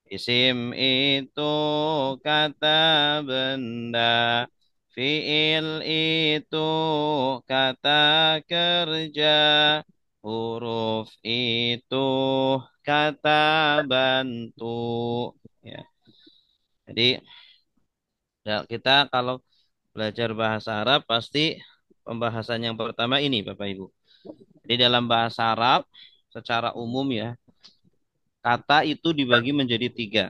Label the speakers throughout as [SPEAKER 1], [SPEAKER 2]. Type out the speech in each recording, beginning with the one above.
[SPEAKER 1] Isim itu kata benda. Fiil itu kata kerja. Huruf itu kata bantu. Ya. Jadi ya, kita kalau belajar bahasa Arab pasti pembahasan yang pertama ini Bapak Ibu. Jadi dalam bahasa Arab secara umum ya, kata itu dibagi menjadi tiga.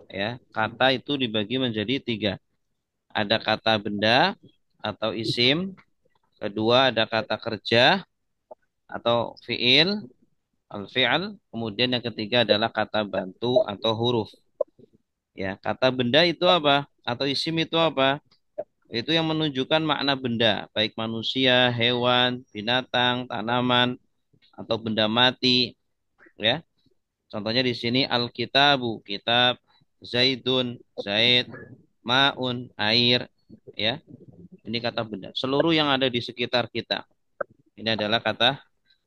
[SPEAKER 1] Ya, kata itu dibagi menjadi tiga. Ada kata benda atau isim, kedua ada kata kerja atau fiil, al-fi'al, kemudian yang ketiga adalah kata bantu atau huruf. Ya, kata benda itu apa? Atau isim itu apa? Itu yang menunjukkan makna benda, baik manusia, hewan, binatang, tanaman, atau benda mati. Ya, contohnya di sini al-kitabu, kitab, zaidun, zaid, maun, air. Ya, ini kata benda. Seluruh yang ada di sekitar kita. Ini adalah kata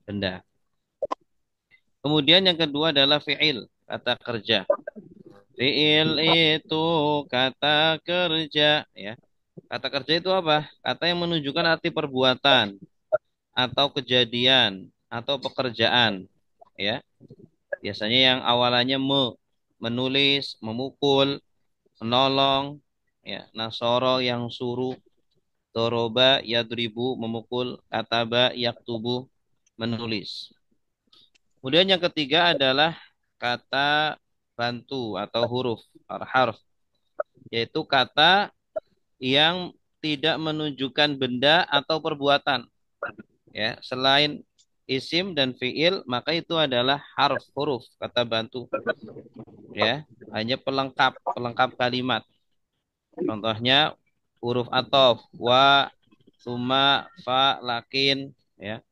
[SPEAKER 1] benda. Kemudian yang kedua adalah fi'il, kata kerja. Fi'il itu kata kerja. Ya, kata kerja itu apa? Kata yang menunjukkan arti perbuatan atau kejadian atau pekerjaan. Ya, biasanya yang awalannya menulis, memukul, menolong, ya, nasoro yang suruh, doroba yadribu memukul, kataba yaktubu menulis. Kemudian yang ketiga adalah kata bantu atau huruf harf, yaitu kata yang tidak menunjukkan benda atau perbuatan. Ya, selain isim dan fiil, maka itu adalah harf huruf kata bantu. Ya, hanya pelengkap pelengkap kalimat. Contohnya huruf atof wa, summa, fa, lakin, ya.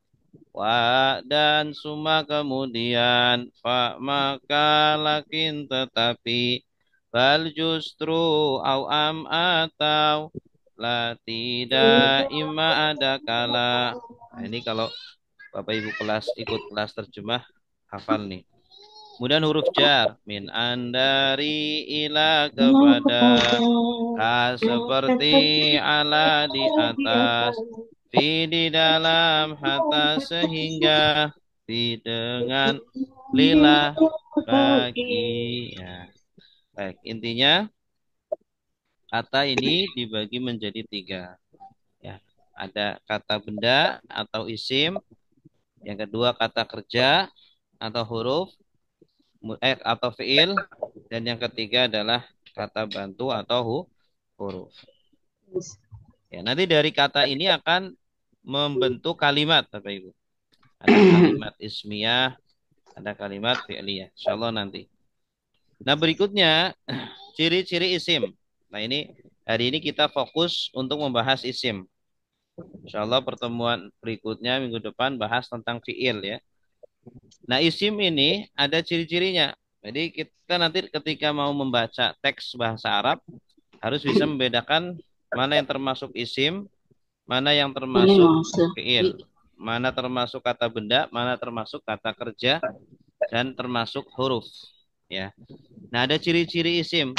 [SPEAKER 1] Wa dan summa kemudian fa maka lakin tetapi bal justru au am atau la tidak ima ada kala. Nah, ini kalau Bapak Ibu kelas ikut kelas terjemah hafal nih. Kemudian huruf jar min andari ila kepada ka seperti ala di atas fi di dalam hatta sehingga fi dengan lila bagi ya. Baik, intinya kata ini dibagi menjadi tiga ya. Ada kata benda atau isim, yang kedua kata kerja atau huruf atau fiil, dan yang ketiga adalah kata bantu atau huruf. Ya, nanti dari kata ini akan membentuk kalimat, Bapak Ibu. Ada kalimat ismiyah, ada kalimat fi'liyah. Insyaallah nanti. Nah, berikutnya ciri-ciri isim. Nah, ini hari ini kita fokus untuk membahas isim. Insyaallah pertemuan berikutnya minggu depan bahas tentang fi'il ya. Nah, isim ini ada ciri-cirinya. Jadi kita nanti ketika mau membaca teks bahasa Arab harus bisa membedakan mana yang termasuk isim, mana yang
[SPEAKER 2] Ini
[SPEAKER 1] termasuk
[SPEAKER 2] masuk.
[SPEAKER 1] fiil, mana termasuk kata benda, mana termasuk kata kerja, dan termasuk huruf. Ya. Nah, ada ciri-ciri isim.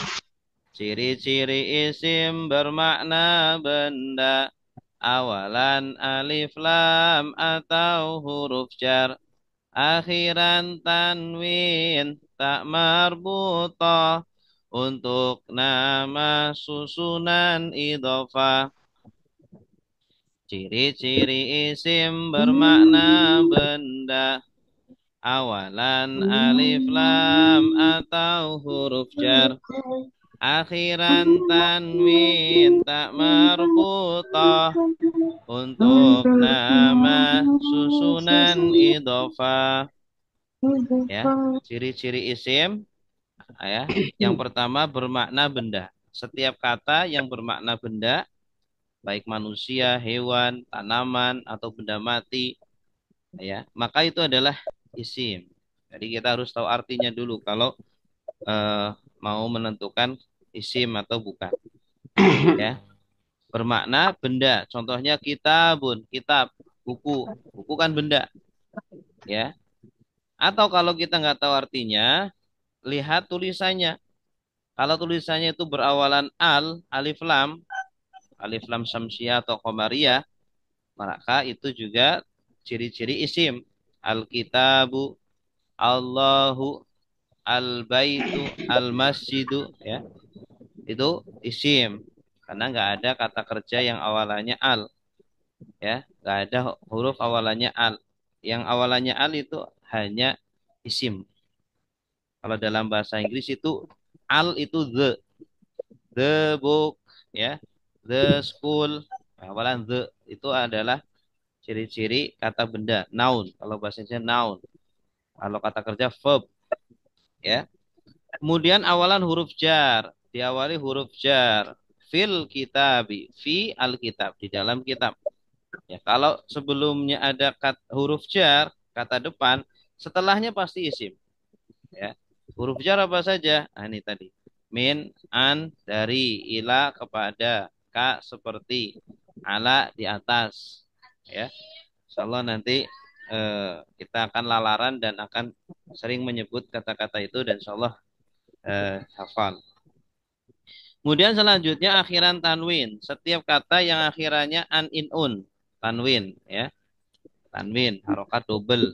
[SPEAKER 1] Ciri-ciri isim bermakna benda. Awalan alif lam atau huruf jar. Akhiran tanwin tak marbutah. Untuk nama susunan idhofah. Ciri-ciri isim bermakna benda. Awalan alif lam atau huruf jar. Akhiran tanwin tak marbutah. Untuk nama susunan idhofah. Ya, ciri-ciri isim ya. Yang pertama bermakna benda. Setiap kata yang bermakna benda, baik manusia, hewan, tanaman, atau benda mati, ya, maka itu adalah isim. Jadi kita harus tahu artinya dulu kalau eh, mau menentukan isim atau bukan. Ya, bermakna benda. Contohnya kitabun, kitab, buku, buku kan benda, ya. Atau kalau kita nggak tahu artinya, lihat tulisannya. Kalau tulisannya itu berawalan alif lam syamsiah atau qamariyah, maka itu juga ciri-ciri isim. Al-kitabu, Allahu, al-baitu, al-masjidu, ya. Itu isim. Karena nggak ada kata kerja yang awalannya al, ya. Nggak ada huruf awalannya al. Yang awalannya al itu hanya isim. Kalau dalam bahasa Inggris itu al itu the book, ya, the school. Nah, awalan the itu adalah ciri-ciri kata benda, noun. Kalau bahasanya noun. Kalau kata kerja verb, ya. Kemudian awalan huruf jar, diawali huruf jar. Fil kitabi, fi alkitab, di dalam kitab. Ya, kalau sebelumnya ada huruf jar, kata depan, setelahnya pasti isim. Ya. Huruf jar apa saja? Nah, ini tadi. Min, an, dari, ila, kepada, ka, seperti, ala, di atas. Ya. Insyaallah nanti kita akan lalaran dan akan sering menyebut kata-kata itu dan insyaallah hafal. Kemudian selanjutnya akhiran tanwin. Setiap kata yang akhirannya an in un, tanwin, ya. Tanwin, harokat double.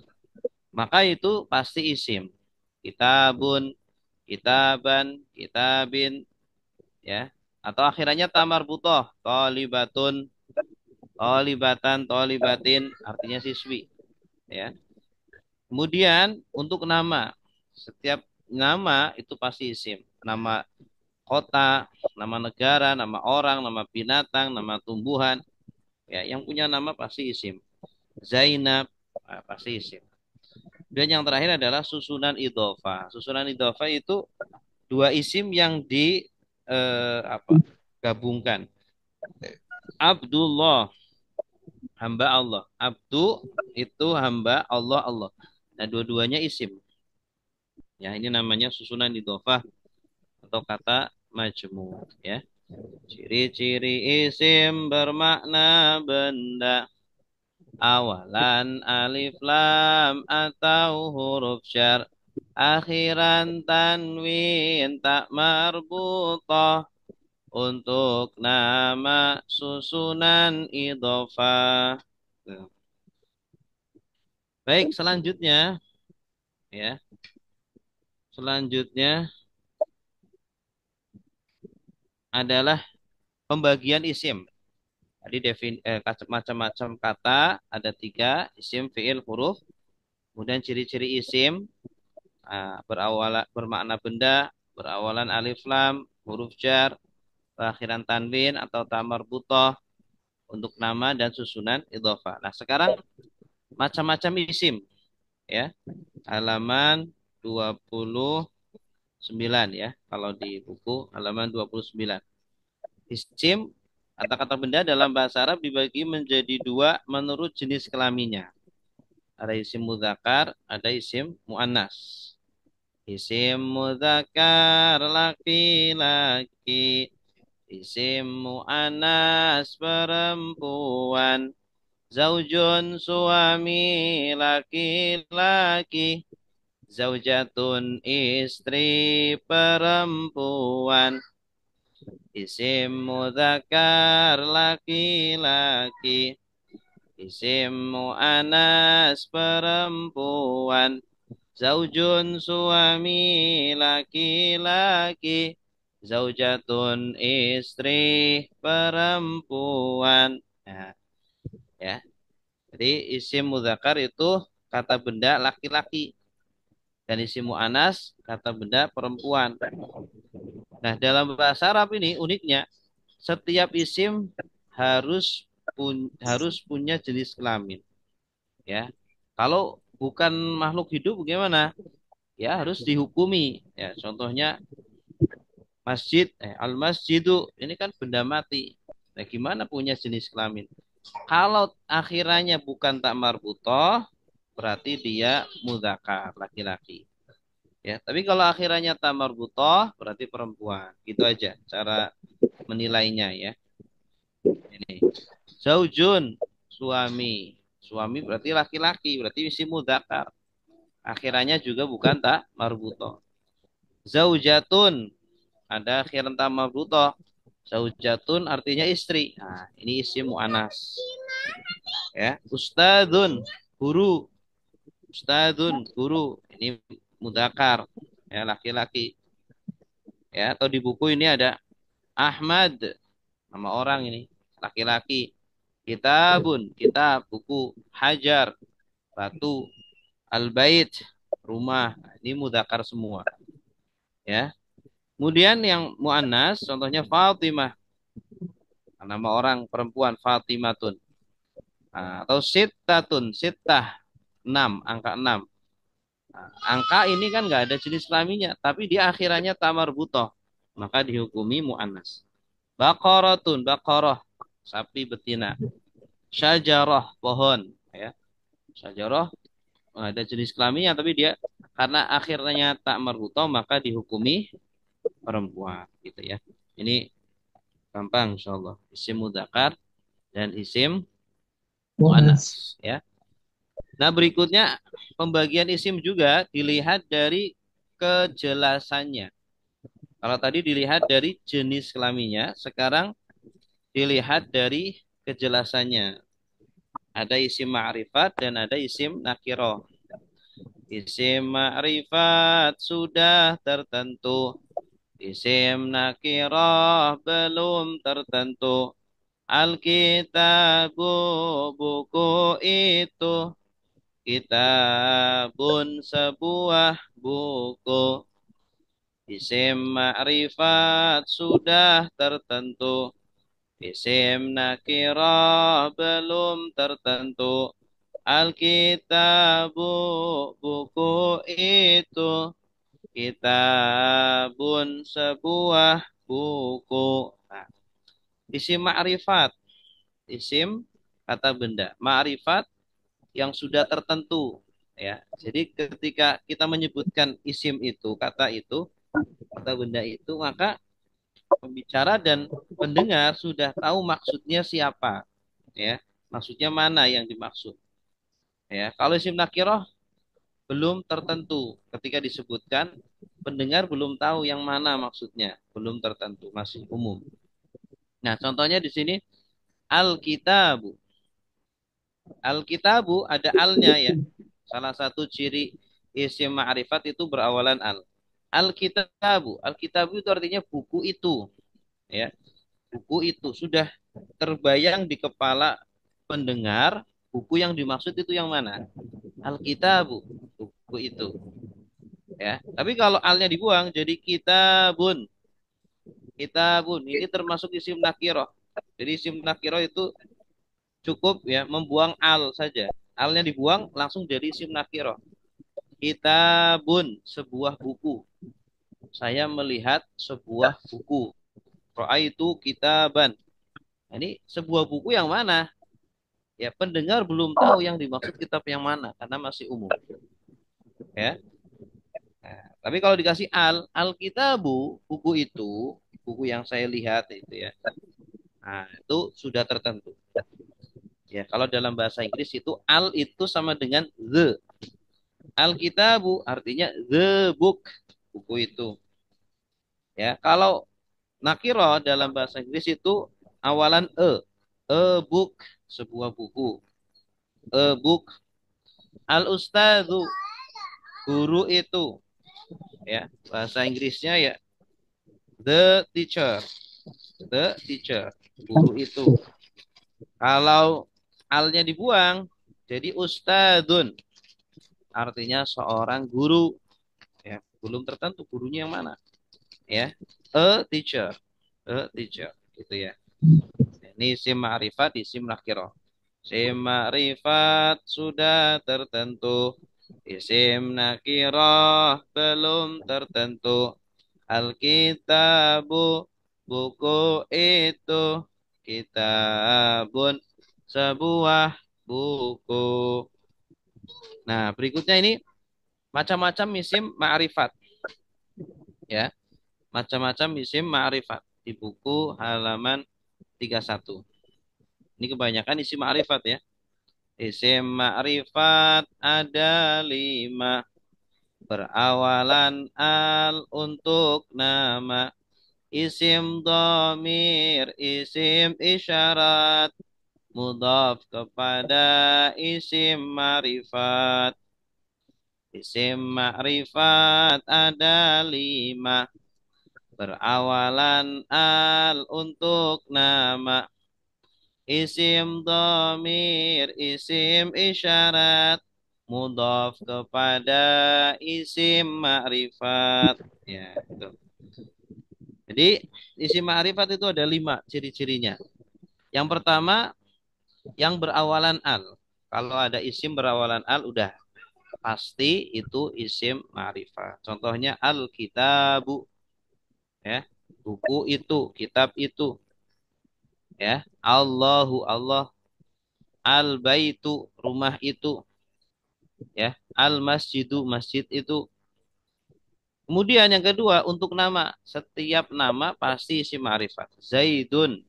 [SPEAKER 1] Maka itu pasti isim. Kitabun, kitaban, kitabin, ya. Atau akhirannya tamar butoh, tolibatun, tolibatan, tolibatin, artinya siswi, ya. Kemudian untuk nama, setiap nama itu pasti isim. Nama kota, nama negara, nama orang, nama binatang, nama tumbuhan, ya, yang punya nama pasti isim. Zainab, pasti isim. Dan yang terakhir adalah susunan idhofa. Susunan idhofa itu dua isim yang di gabungkan. Abdullah, hamba Allah. Abdu itu hamba, Allah Allah. Nah, dua-duanya isim. Ya, ini namanya susunan idhofah atau kata majmu, ya. Ciri-ciri isim bermakna benda. Awalan alif lam atau huruf syar. Akhiran tanwin tak marbutah. Untuk nama susunan idhofah. Baik, selanjutnya, ya. Selanjutnya adalah pembagian isim. Tadi macam-macam kata ada tiga, isim, fiil, huruf. Kemudian ciri-ciri isim bermakna benda, berawalan alif lam, huruf jar, akhiran tanwin atau tamar butoh untuk nama dan susunan idhofah. Nah, sekarang macam-macam isim, ya. Halaman 29, ya. Kalau di buku halaman 29. Isim kata-kata benda dalam bahasa Arab dibagi menjadi dua menurut jenis kelaminnya. Ada isim mudzakkar, ada isim muannas. Isim mudzakkar laki-laki, isim muannas perempuan. Zaujun suami laki-laki, zaujatun istri perempuan. Isim mudzakkar laki-laki, isim muannas perempuan. Zaujun suami laki-laki, zaujatun istri perempuan. Nah, ya. Jadi isim mudzakkar itu kata benda laki-laki dan isim muannas kata benda perempuan. Nah, dalam bahasa Arab ini uniknya setiap isim harus punya jenis kelamin, ya. Kalau bukan makhluk hidup bagaimana? Ya harus dihukumi. Ya, contohnya masjid, al-masjidu ini kan benda mati. Nah, gimana punya jenis kelamin? Kalau akhirannya bukan tak marbutoh, berarti dia mudzakkar, laki-laki. Ya, tapi kalau akhirannya tak marbutoh, berarti perempuan. Gitu aja cara menilainya, ya. Ini. Zaujun, suami. Suami berarti laki-laki, berarti isi mudzakkar. Akhirannya juga bukan tak marbutoh. Zaujatun ada akhiran ta marbutoh. Zaujatun artinya istri. Nah, ini isim mu'anas. Ya, ustadzun guru. Ustadzun guru. Ini mudakar. Ya, laki-laki. Ya, atau di buku ini ada Ahmad, nama orang ini, laki-laki. Kitabun, kitab, buku. Hajar, batu. Al-bait, rumah. Nah, ini mudakar semua. Ya. Kemudian yang mu'annas, contohnya Fatimah, nama orang perempuan Fatimatun. Nah, atau Sittatun, Sittah, 6, angka 6. Nah, angka ini kan nggak ada jenis kelaminnya, tapi di akhirannya tamar butoh, maka dihukumi mu'annas. Baqaratun, baqarah, sapi betina. Syajarah, pohon. Ya. Syajarah ada jenis kelaminnya, tapi dia karena akhirnya tak marbutoh, maka dihukumi perempuan. Gitu ya. Ini gampang insyaallah. Isim mudzakkar dan isim
[SPEAKER 2] Mu'annas.
[SPEAKER 1] mu'annas. Ya. Nah, berikutnya pembagian isim juga dilihat dari kejelasannya. Kalau tadi dilihat dari jenis kelaminnya, sekarang dilihat dari kejelasannya. Ada isim ma'rifat dan ada isim nakiro. Isim ma'rifat sudah tertentu. Isim nakiro belum tertentu. Alkitabu buku itu. Kitabun sebuah buku. Isim ma'rifat sudah tertentu. Isim nakirah belum tertentu. Alkitabu buku itu. Kitabun sebuah buku. Nah, isim ma'rifat. Isim kata benda. Ma'rifat yang sudah tertentu. Ya, jadi ketika kita menyebutkan isim itu, kata benda itu, maka pembicara dan pendengar sudah tahu maksudnya siapa, ya, maksudnya mana yang dimaksud. Ya, kalau isim nakirah belum tertentu, ketika disebutkan pendengar belum tahu yang mana maksudnya, belum tertentu, masih umum. Nah, contohnya di sini al-kitabu. Al-kitabu ada alnya ya. Salah satu ciri isim ma'rifat itu berawalan al. Al-kitabu. Al-kitabu itu artinya buku itu. Ya, buku itu sudah terbayang di kepala pendengar, buku yang dimaksud itu yang mana? Al-kitabu, buku itu. Ya, tapi kalau alnya dibuang jadi kitabun. Kitabun ini termasuk isim nakiro. Jadi isim nakiro itu cukup ya membuang al saja. Alnya dibuang langsung jadi isim nakiro. Kitabun, sebuah buku. Saya melihat sebuah buku. Roa itu kitaban. Nah, ini sebuah buku yang mana? Ya, pendengar belum tahu yang dimaksud kitab yang mana karena masih umum. Ya. Nah, tapi kalau dikasih al-kitabu, buku itu, buku yang saya lihat itu ya. Nah, itu sudah tertentu. Ya, kalau dalam bahasa Inggris itu al itu sama dengan the. Al-kitabu artinya the book, buku itu. Ya, kalau nakiro dalam bahasa Inggris itu awalan book, sebuah buku. A book. Al-ustadzu, guru itu. Ya, bahasa Inggrisnya ya the teacher, the teacher, guru itu. Kalau alnya dibuang, jadi ustadzun, artinya seorang guru. Ya, belum tertentu gurunya yang mana. Ya, a teacher, gitu ya. Ini isim ma'rifat, isim nakiro. Isim ma'rifat sudah tertentu. Isim nakiro belum tertentu. Alkitabu, buku itu. Kitabun, sebuah buku. Nah, berikutnya ini macam-macam isim ma'rifat. Ya, macam-macam isim ma'rifat. Di buku halaman 31. Ini kebanyakan isim ma'rifat ya. Isim ma'rifat ada 5. berawalan al untuk nama. Isim domir, isim isyarat, mudhaf kepada isim ma'rifat. Isim ma'rifat ada 5. Berawalan al untuk nama. Isim domir, isim isyarat, mudhaf kepada isim ma'rifat. Ya, itu. Jadi isim ma'rifat itu ada 5 ciri-cirinya. Yang pertama, yang berawalan al. Kalau ada isim berawalan al, udah pasti itu isim ma'rifat. Contohnya al-kitabu, ya. Buku itu, kitab itu, ya. Allahu, Allah. Al-baitu, rumah itu, ya. Al-masjidu, masjid itu. Kemudian yang kedua, untuk nama. Setiap nama pasti isim ma'rifat. Zaidun,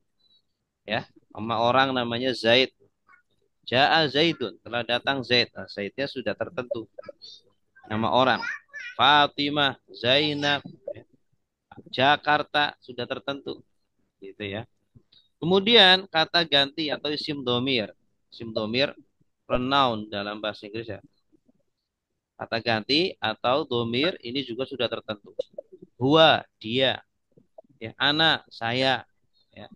[SPEAKER 1] ya. Sama orang namanya Zaid. Ja'a Zaidun, telah datang Zaid. Nah, Zaidnya sudah tertentu. Nama orang. Fatimah, Zainab, Jakarta sudah tertentu. Gitu ya. Kemudian kata ganti atau isim domir. Isim domir pronoun dalam bahasa Inggris ya. Kata ganti atau domir ini juga sudah tertentu. Huwa, dia. Ya, ana, saya. Ya.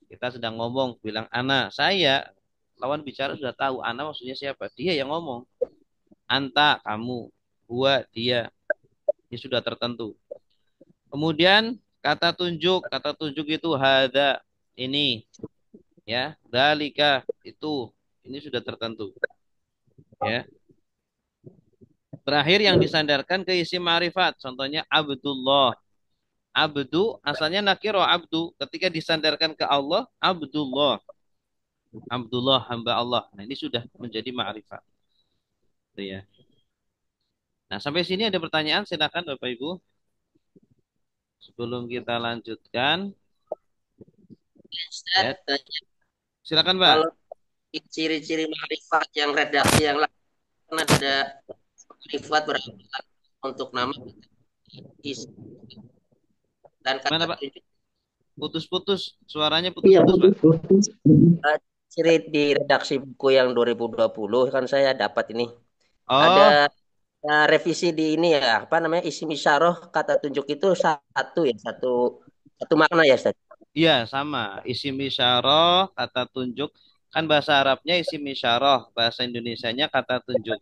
[SPEAKER 1] Kita sedang ngomong, bilang ana, saya. Lawan bicara sudah tahu ana maksudnya siapa. Dia yang ngomong. Anta, kamu. Huwa, dia. Ini sudah tertentu. Kemudian kata tunjuk itu hada, ini, ya, dalika, itu, ini sudah tertentu, ya. Terakhir yang disandarkan ke isim ma'rifat, contohnya Abdullah. Abdu asalnya nakiro abdu, ketika disandarkan ke Allah, Abdullah. Abdullah hamba Allah. Nah, ini sudah menjadi ma'rifat. Itu ya. Nah, sampai sini ada pertanyaan, silakan Bapak Ibu. Sebelum kita lanjutkan,
[SPEAKER 2] Ustaz,
[SPEAKER 1] ya, silakan Pak.
[SPEAKER 2] kalau ciri-ciri makrifat yang redaksi yang lain kan ada makrifat berawalan untuk nama isim dan
[SPEAKER 1] Mana
[SPEAKER 2] kata
[SPEAKER 1] Pak?
[SPEAKER 2] tunjuk.
[SPEAKER 1] Putus-putus, suaranya
[SPEAKER 3] Iya,
[SPEAKER 1] putus-putus Pak.
[SPEAKER 3] putus-putus.
[SPEAKER 2] Eh, Ciri di redaksi buku yang 2020 kan saya dapat ini ada
[SPEAKER 1] Oh,
[SPEAKER 2] revisi di ini ya apa namanya isim isyarah kata tunjuk itu satu ya satu satu makna ya Ustaz.
[SPEAKER 1] iya sama. Isim isyarah, kata tunjuk. Kan bahasa Arabnya isim isyarah, bahasa Indonesianya kata tunjuk.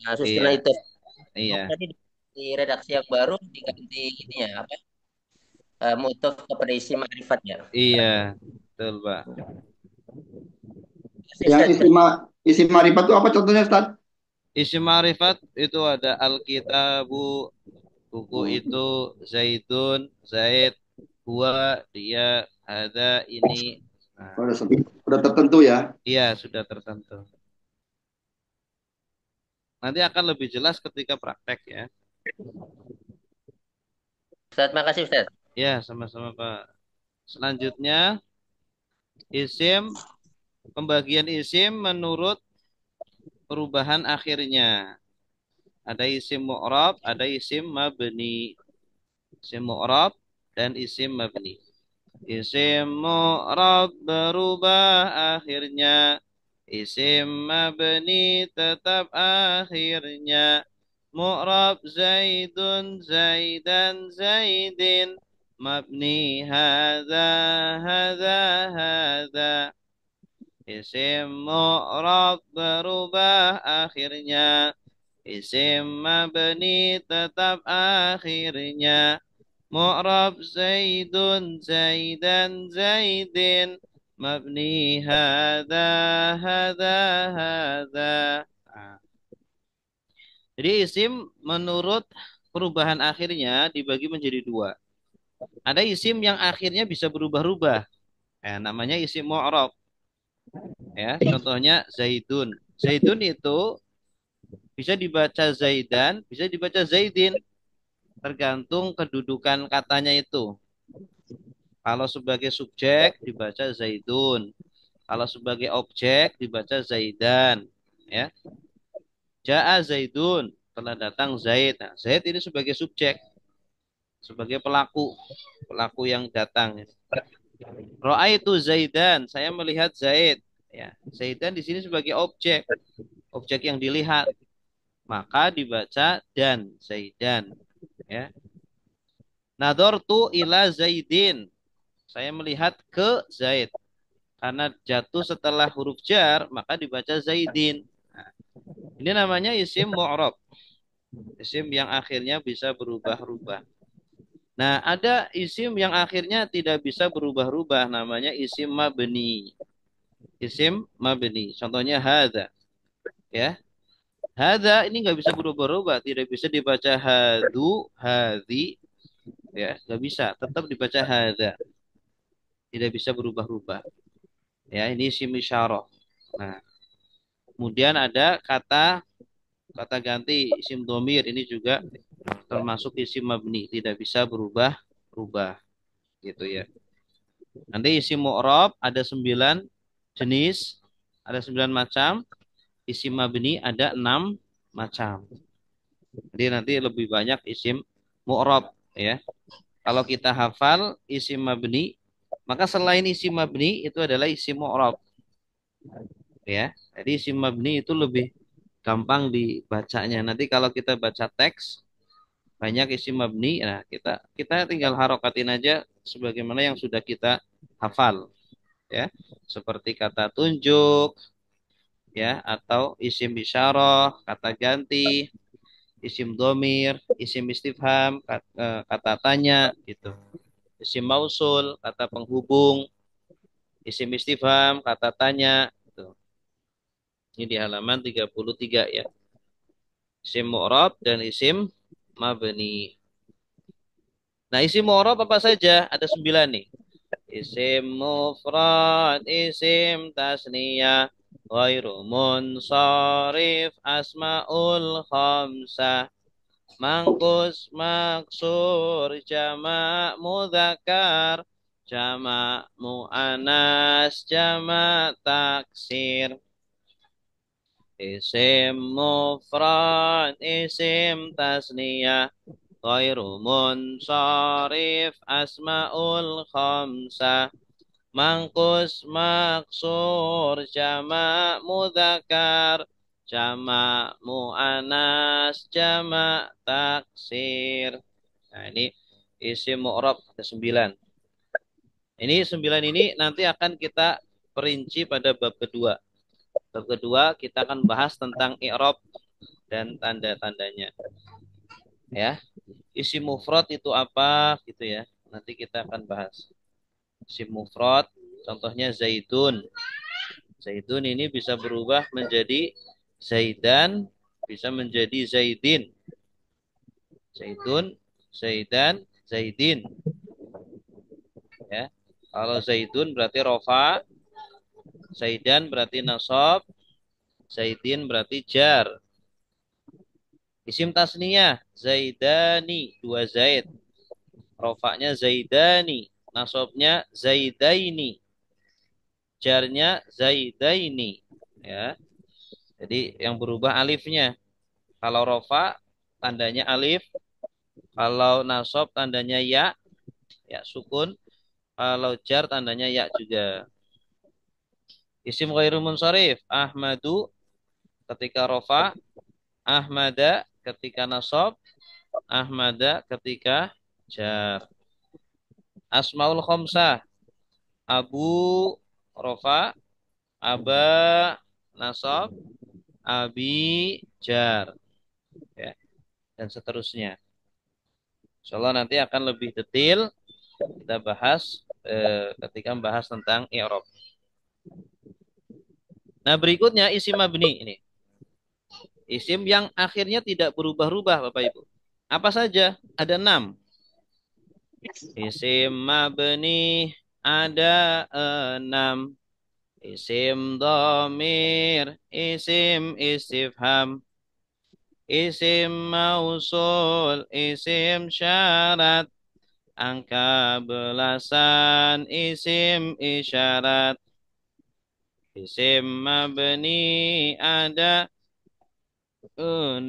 [SPEAKER 2] Nah, susunan
[SPEAKER 1] Iya,
[SPEAKER 2] itu
[SPEAKER 1] iya,
[SPEAKER 2] tadi di redaksi yang baru diganti ini ya apa mutaf kepada isim makrifat ya.
[SPEAKER 1] iya, betul Pak.
[SPEAKER 3] Yang
[SPEAKER 2] Ustaz,
[SPEAKER 3] isim marifat itu apa contohnya, Ustaz?
[SPEAKER 1] Isim ma'rifat itu ada Alkitabu, buku
[SPEAKER 3] Hmm.
[SPEAKER 1] itu, Zaidun, Zaid, huwa, dia, ada, ini. Nah,
[SPEAKER 3] Udah tertentu ya.
[SPEAKER 1] iya, sudah tertentu. Nanti akan lebih jelas ketika praktek ya.
[SPEAKER 2] Ustaz, makasih Ustaz.
[SPEAKER 1] Ya, sama-sama Pak. Selanjutnya, isim, pembagian isim menurut perubahan akhirnya. Ada isim mu'rab, ada isim mabni. Isim mu'rab dan isim mabni. Isim mu'rab berubah akhirnya. Isim mabni tetap akhirnya. Mu'rab Zaidun, Zaidan, Zaidin. Mabni hadza, hadza, hadza. Isim mu'rab berubah akhirnya. Isim mabni tetap akhirnya. Mu'rab Zaidun, Zaidan, Zaidin. Mabni hada, hada, hada. Nah, jadi isim menurut perubahan akhirnya dibagi menjadi dua. Ada isim yang akhirnya bisa berubah-ubah. Namanya isim mu'rab. Ya, contohnya Zaidun. Zaidun itu bisa dibaca Zaidan, bisa dibaca Zaidin, tergantung kedudukan katanya itu. Kalau sebagai subjek dibaca Zaidun, kalau sebagai objek dibaca Zaidan, ya. Ja'a Zaidun. Telah datang Zaid. Nah, Zaid ini sebagai subjek, sebagai pelaku, pelaku yang datang. Ra'aitu Zaidan, saya melihat Zaid. Ya, Zaidan di sini sebagai objek, objek yang dilihat. Maka dibaca dan Zaidan. Ya. Nadortu ila Zaidin. Saya melihat ke Zaid. Karena jatuh setelah huruf jar, maka dibaca Zaidin. Nah, ini namanya isim mu'rab. Isim yang akhirnya bisa berubah-ubah. Nah, ada isim yang akhirnya tidak bisa berubah-ubah. Namanya isim mabni. Isim mabni. Contohnya hadza. Ya. Hadza ini nggak bisa berubah-ubah. Tidak bisa dibaca hadu, hadhi. Ya, nggak bisa. Tetap dibaca hadza. Tidak bisa berubah-ubah. Ya, ini isim isyarah. Nah, kemudian ada kata ganti isim domir. Ini juga termasuk isim mabni. Tidak bisa berubah-ubah. Gitu ya. Nanti isim mu'rab ada 9 jenis, ada 9 macam. Isim mabni ada 6 macam. Jadi nanti lebih banyak isim mu'rab ya. Kalau kita hafal isim mabni, maka selain isim mabni itu adalah isim mu'rab ya. Jadi isim mabni itu lebih gampang dibacanya. Nanti kalau kita baca teks banyak isim mabni, nah kita kita tinggal harokatin aja sebagaimana yang sudah kita hafal ya. Seperti kata tunjuk ya atau isim isyarah, kata ganti, isim domir, isim istifham, kata tanya gitu. Isim mausul, kata penghubung, isim istifham, kata tanya gitu. Ini di halaman 33 ya. Isim mu'rab dan isim mabni. Nah, isim mu'rab apa saja? Ada 9 nih. Isim mufrad, isim tasniyah, ghairu munsharif, asmaul khamsah, mangkus, maksur, jamak mudzakkar, jamak muannas, jamak taksir. Isim mufrad, isim tasniyah, ghairu munsharif, asmaul khamsah, mangkus, maksur, jamak mudzakkar, jamak muannas, jamak taksir. Nah, ini isim mu'rab ada 9. Ini 9 ini nanti akan kita perinci pada bab kedua. Bab kedua kita akan bahas tentang i'rab dan tanda-tandanya. Ya, isim mufrad itu apa gitu ya. Nanti kita akan bahas. Isim mufrad contohnya zaitun. Zaitun ini bisa berubah menjadi zaidan, bisa menjadi zaidin. Zaitun, zaidan, zaidin. Ya. Kalau zaitun berarti rofa, zaidan berarti nasab, zaidin berarti jar. Isim tasniyah, zaidani, dua zaid. Rofaknya zaidani, nasabnya zaidaini, jarnya zaidaini. Ya. Jadi yang berubah alifnya. Kalau rofa tandanya alif, kalau nasab tandanya ya, ya sukun. Kalau jar tandanya ya juga. Isim ghairu munsharif, Ahmadu ketika rofa, Ahmada ketika nasab, Ahmada ketika jar. Asmaul khamsah, Abu rofa, Aba nasab, Abi jar. Ya, dan seterusnya. Insyaallah nanti akan lebih detail kita bahas ketika membahas tentang i'rab. Nah, berikutnya isim mabni ini. Isim yang akhirnya tidak berubah-ubah Bapak Ibu. Apa saja? Ada 6. Isim mabni ada 6. Isim dhamir, isim istifham, isim mausul, isim syarat, angka belasan, isim isyarat. Isim mabni ada 6.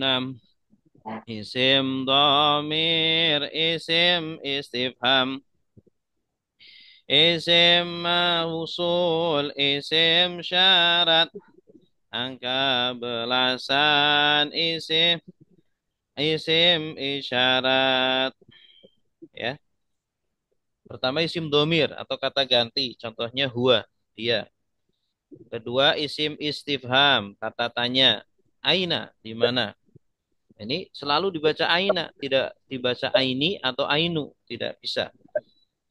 [SPEAKER 1] isim dhamir, isim istifham, isim mausul, isim syarat, angka belasan, isim isyarat. Ya, pertama isim domir atau kata ganti, contohnya huwa, dia. Kedua isim istifham, kata tanya, aina, di mana. Ini selalu dibaca aina, tidak dibaca aini atau ainu, tidak bisa.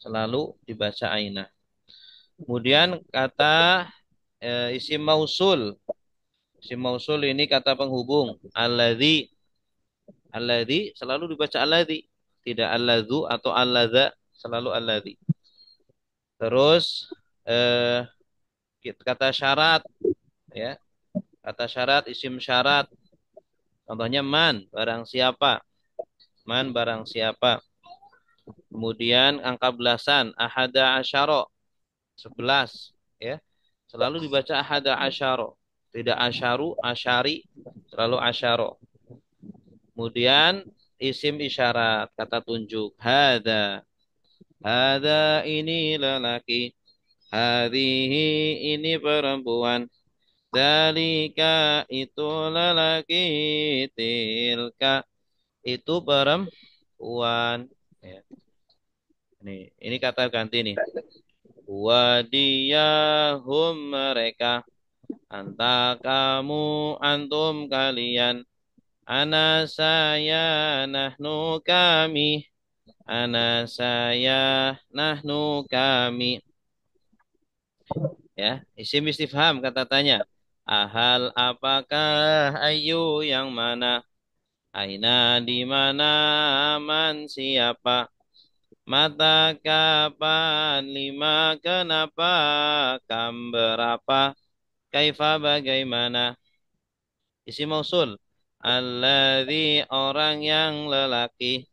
[SPEAKER 1] Selalu dibaca aina. Kemudian kata isim mausul. Isim mausul ini kata penghubung. Alladzi. Alladzi selalu dibaca alladzi. Tidak alladzu atau alladza, selalu alladzi. Terus eh, kata syarat, ya. Kata syarat, isim syarat. Contohnya man, barang siapa. Man, barang siapa. Kemudian angka belasan, ahada asyara, 11. Ya. Selalu dibaca ahada asyara. Tidak asyaru, asyari, selalu asyara. Kemudian isim isyarat, kata tunjuk. Hada. Hada ini lelaki. Hadihi ini perempuan. Dalika itu lelaki. Tilka itu perempuan. Ya. Ini kata ganti nih. Wadiyahum mereka. Anta kamu, antum kalian. Ana saya, nahnu kami. Ana saya, nahnu kami. Ya, isim istifham kata tanya. Ahal apakah, ayu yang mana? Aina di mana, man siapa? Mata kapan, lima kenapa, kam berapa, kaifa bagaimana. Isim mausul. Alladzi orang yang lelaki.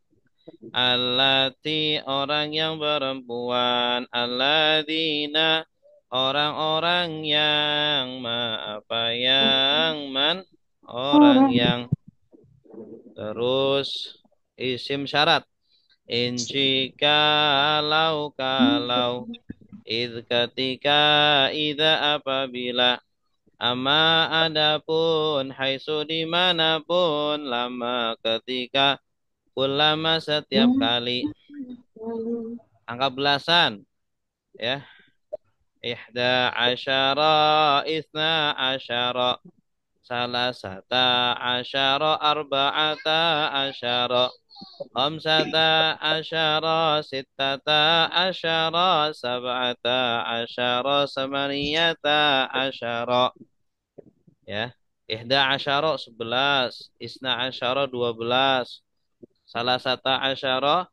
[SPEAKER 1] Allati orang yang perempuan. Alladzina orang-orang yang apa yang man orang yang. Terus isim syarat. In kalau id ketika ida apabila ama adapun haitsu dimanapun lama ketika ulama setiap kali angka belasan ya ihda asyara isna asyara salasata asyara arba'ata asyara khamsata asyara sittata asyara sab'ata asyara samaniyata asyara. Ya, ihda asyara 11, isna asyara 12, salah satu asyara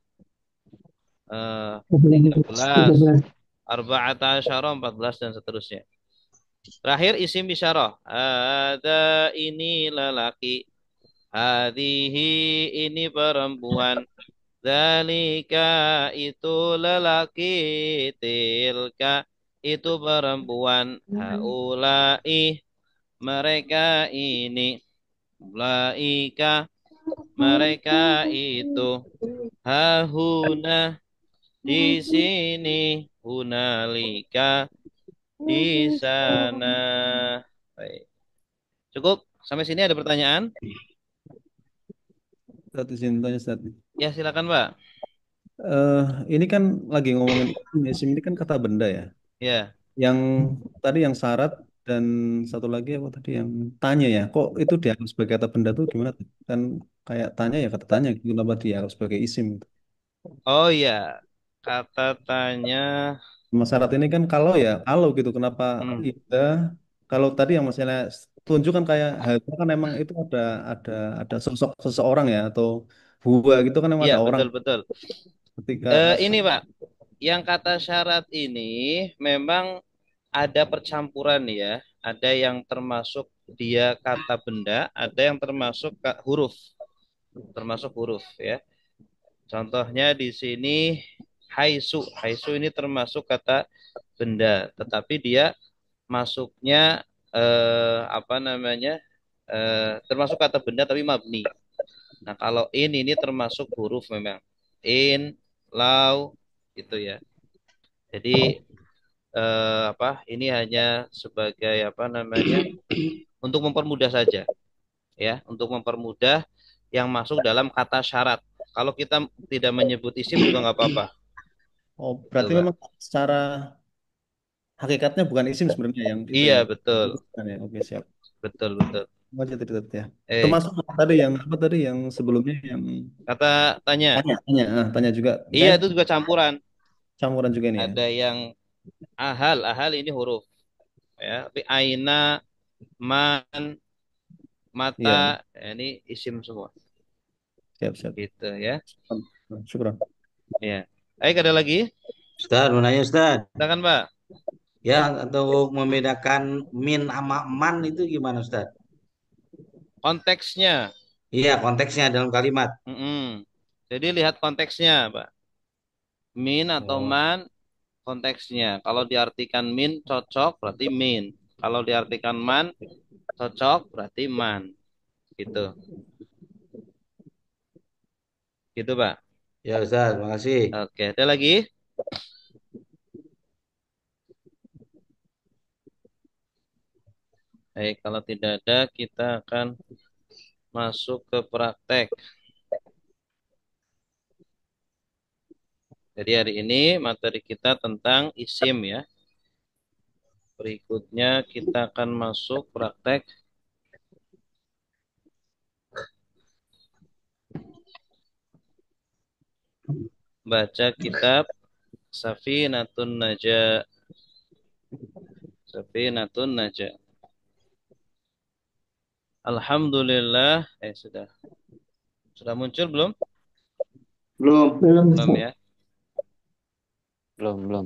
[SPEAKER 1] 13, arba'ata asyara 14 dan seterusnya. Terakhir isim isyarah. Ada ini lelaki. Hadihi ini perempuan. Zalika itu lelaki. Tilka itu perempuan. Haulai mereka ini. Ulaika mereka itu. Hahuna di sini. Hunalika di sana. Baik. Cukup sampai sini ada pertanyaan?
[SPEAKER 4] Satu izin tanya Ustaz.
[SPEAKER 1] Ya, silakan, Pak.
[SPEAKER 4] Eh, ini kan lagi ngomongin isim ini kan kata benda ya.
[SPEAKER 1] Ya.
[SPEAKER 4] Yang tadi yang syarat dan satu lagi apa tadi yang tanya ya. Kok itu dianggap sebagai kata benda tuh gimana tuh? Kan kayak tanya ya kata tanya gitu kenapa dianggap sebagai isim gitu.
[SPEAKER 1] Oh ya, kata tanya.
[SPEAKER 4] Sama syarat ini kan kalau gitu kenapa
[SPEAKER 1] Hmm.
[SPEAKER 4] ida kalau tadi yang misalnya tunjukkan kayak itu kan emang itu ada ada sosok seseorang ya atau gua gitu kan emang
[SPEAKER 1] Ya,
[SPEAKER 4] ada orang
[SPEAKER 1] betul betul.
[SPEAKER 4] ketika
[SPEAKER 1] Ini Pak, yang kata syarat ini memang ada percampuran ya. Ada yang termasuk dia kata benda, ada yang termasuk huruf, termasuk huruf ya. Contohnya di sini haisu. Haisu ini termasuk kata benda, tetapi dia masuknya apa namanya? Termasuk kata benda tapi mabni. Nah, kalau in ini termasuk huruf memang. In, lau, gitu ya. Jadi apa? Ini hanya sebagai apa namanya? Untuk mempermudah saja, ya, untuk mempermudah yang masuk dalam kata syarat. Kalau kita tidak menyebut isim juga nggak apa-apa.
[SPEAKER 4] Oh,
[SPEAKER 1] Itu,
[SPEAKER 4] berarti
[SPEAKER 1] Pak.
[SPEAKER 4] memang secara hakikatnya bukan isim sebenarnya yang itu
[SPEAKER 1] Iya,
[SPEAKER 4] ya.
[SPEAKER 1] betul.
[SPEAKER 4] Itu bukan ya. Oke, siap.
[SPEAKER 1] Betul, betul.
[SPEAKER 4] Wajah tadi tadi ya.
[SPEAKER 1] Eh,
[SPEAKER 4] Termasuk tadi yang apa tadi yang sebelumnya yang
[SPEAKER 1] kata tanya.
[SPEAKER 4] tanya, tanya, tanya juga.
[SPEAKER 1] Iya,
[SPEAKER 4] Kayak
[SPEAKER 1] itu juga campuran.
[SPEAKER 4] campuran juga ini ya.
[SPEAKER 1] Ada yang ahal, ahal ini huruf, ya. Tapi aina, man, mata,
[SPEAKER 4] Iya,
[SPEAKER 1] ya, ini isim semua.
[SPEAKER 4] siap, siap.
[SPEAKER 1] Gitu ya.
[SPEAKER 4] Syukron.
[SPEAKER 1] Ya. Ada lagi?
[SPEAKER 5] Ustaz, mau nanya Ustaz.
[SPEAKER 1] Silakan, Pak.
[SPEAKER 5] Ya, untuk membedakan min sama man itu gimana Ustaz?
[SPEAKER 1] Konteksnya.
[SPEAKER 5] Iya, konteksnya dalam kalimat.
[SPEAKER 1] Mm-mm. Jadi lihat konteksnya, Pak. Min atau
[SPEAKER 5] Oh,
[SPEAKER 1] man, konteksnya. Kalau diartikan min cocok berarti min. Kalau diartikan man cocok berarti man. Gitu. Gitu, Pak.
[SPEAKER 5] ya Ustaz, makasih.
[SPEAKER 1] Oke, ada lagi? Baik, kalau tidak ada kita akan masuk ke praktek. Jadi hari ini materi kita tentang isim ya. Berikutnya kita akan masuk praktek baca kitab Safinatun Najah. Safinatun Najah. Alhamdulillah, sudah muncul belum?
[SPEAKER 3] Belum.
[SPEAKER 1] Belum ya.
[SPEAKER 6] Belum, belum.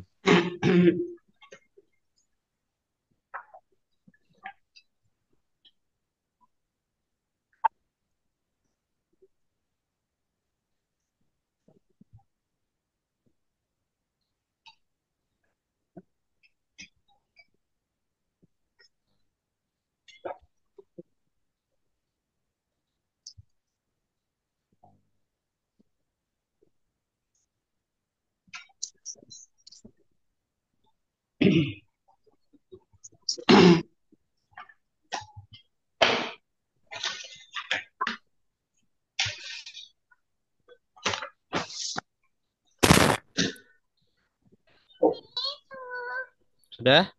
[SPEAKER 1] Sudah?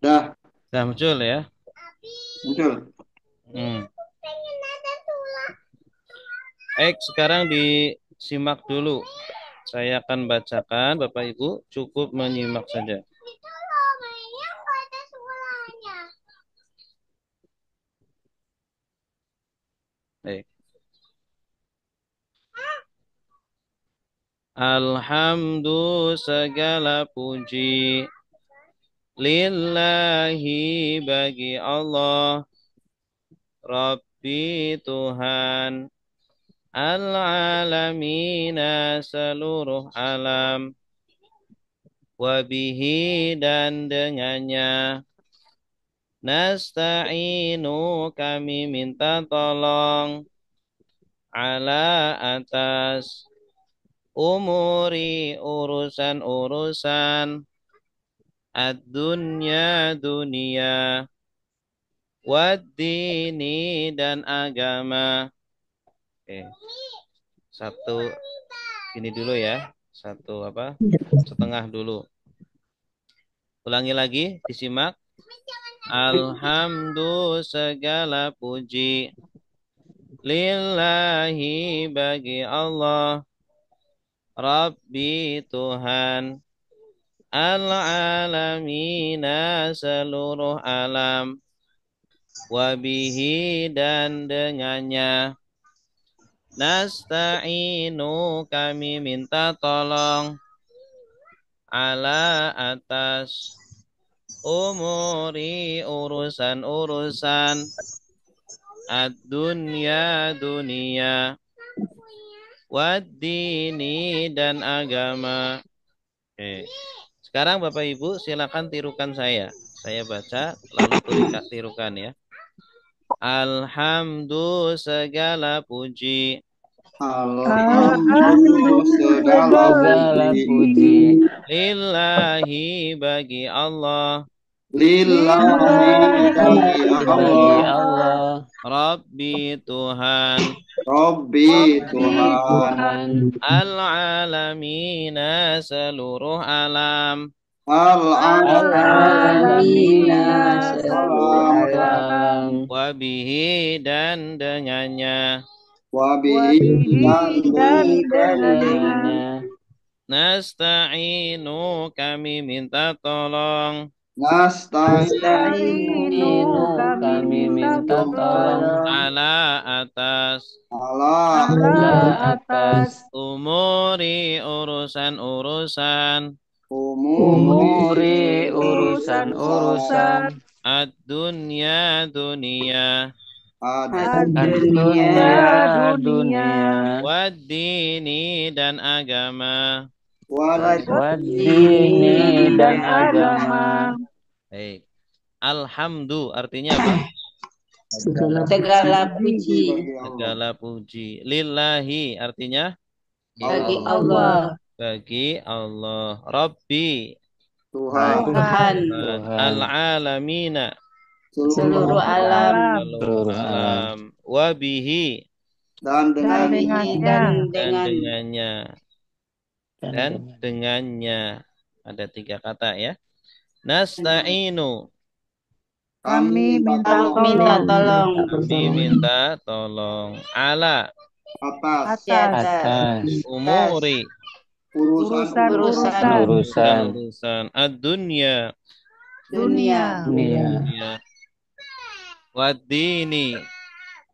[SPEAKER 3] Dah,
[SPEAKER 1] Sudah muncul ya.
[SPEAKER 3] muncul.
[SPEAKER 1] Hmm. Sekarang disimak dulu. Saya akan bacakan, Bapak Ibu cukup menyimak saja. Baik. Alhamdulillah segala puji lillahi bagi Allah Rabbi Tuhan al-alamina seluruh alam wabihi dan dengannya nasta'inu kami minta tolong ala atas umuri urusan-urusan ad-dunya dunia wad-dini dan agama. Oke, satu ini dulu ya. Satu apa? Setengah dulu. Ulangi lagi, disimak. Alhamdulillah segala puji lillahi bagi Allah Rabbi Tuhan al-alamina seluruh alam wabihi dan dengannya nasta'inu kami minta tolong ala atas umuri urusan-urusan ad-dunya dunia wad-dini dan agama. Oke. Sekarang Bapak Ibu silakan tirukan saya. Saya baca lalu tirukan ya. Alhamdu segala puji.
[SPEAKER 3] Alhamdulillah segala
[SPEAKER 6] Segala
[SPEAKER 3] puji.
[SPEAKER 6] puji
[SPEAKER 1] Lillahi bagi Allah.
[SPEAKER 3] Lillahi bagi
[SPEAKER 6] bagi
[SPEAKER 3] Allah.
[SPEAKER 6] Allah,
[SPEAKER 1] Rabbi Tuhan.
[SPEAKER 3] Rabbi Tuhan.
[SPEAKER 6] Tuhan
[SPEAKER 1] Al-alamina seluruh alam.
[SPEAKER 3] Al-alamina
[SPEAKER 6] alamina seluruh alam,
[SPEAKER 1] Wabihi dan dengannya.
[SPEAKER 3] Wabihi dan
[SPEAKER 6] dengannya
[SPEAKER 1] Nasta'inu kami minta tolong.
[SPEAKER 6] nasta'inu kami minta tolong
[SPEAKER 1] Ala atas
[SPEAKER 3] Allah
[SPEAKER 6] ala atas
[SPEAKER 1] umuri urusan-urusan
[SPEAKER 6] umuri urusan-urusan
[SPEAKER 1] ad-dunya dunia
[SPEAKER 6] dunia
[SPEAKER 1] wad-dini dan agama.
[SPEAKER 6] wadini dan agama.
[SPEAKER 1] Baik. Alhamdu artinya apa?
[SPEAKER 2] Segala puji
[SPEAKER 1] Segala puji. Lillahi artinya
[SPEAKER 2] bagi Allah,
[SPEAKER 1] bagi Allah. Rabbi
[SPEAKER 3] Tuhan
[SPEAKER 2] Tuhan
[SPEAKER 1] al-alamina
[SPEAKER 2] seluruh alam,
[SPEAKER 1] seluruh alam. Wabihi
[SPEAKER 3] dan dengan
[SPEAKER 2] dan
[SPEAKER 1] dan
[SPEAKER 2] dengan
[SPEAKER 1] dengannya. Ada 3 kata ya. Nasta'inu
[SPEAKER 3] kami
[SPEAKER 2] minta tolong
[SPEAKER 1] kami minta tolong. Ala
[SPEAKER 3] atas
[SPEAKER 2] di atas
[SPEAKER 6] Atas
[SPEAKER 1] umuri
[SPEAKER 3] urusan
[SPEAKER 6] urusan
[SPEAKER 1] ad-dunya
[SPEAKER 2] dunia
[SPEAKER 6] dunia
[SPEAKER 1] ya. Wad-dini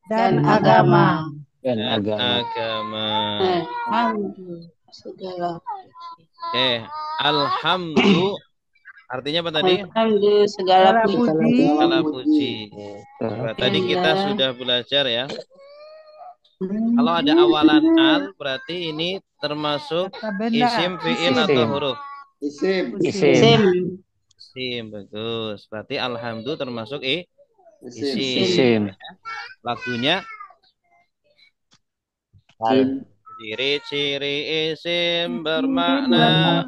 [SPEAKER 2] dan agama.
[SPEAKER 6] dan
[SPEAKER 1] dan
[SPEAKER 6] agama.
[SPEAKER 1] agama.
[SPEAKER 2] Alhamdulillah segala
[SPEAKER 1] Alhamdu artinya apa tadi?
[SPEAKER 2] Alhamdulillah segala puji
[SPEAKER 1] Segala puji. Nah, tadi kita sudah belajar ya. Kalau ada awalan al berarti ini termasuk isim, fiil atau huruf.
[SPEAKER 3] isim
[SPEAKER 6] Isim.
[SPEAKER 1] Isim, bagus. Berarti alhamdu termasuk isim.
[SPEAKER 6] Isim.
[SPEAKER 1] Lagunya ciri-ciri isim bermakna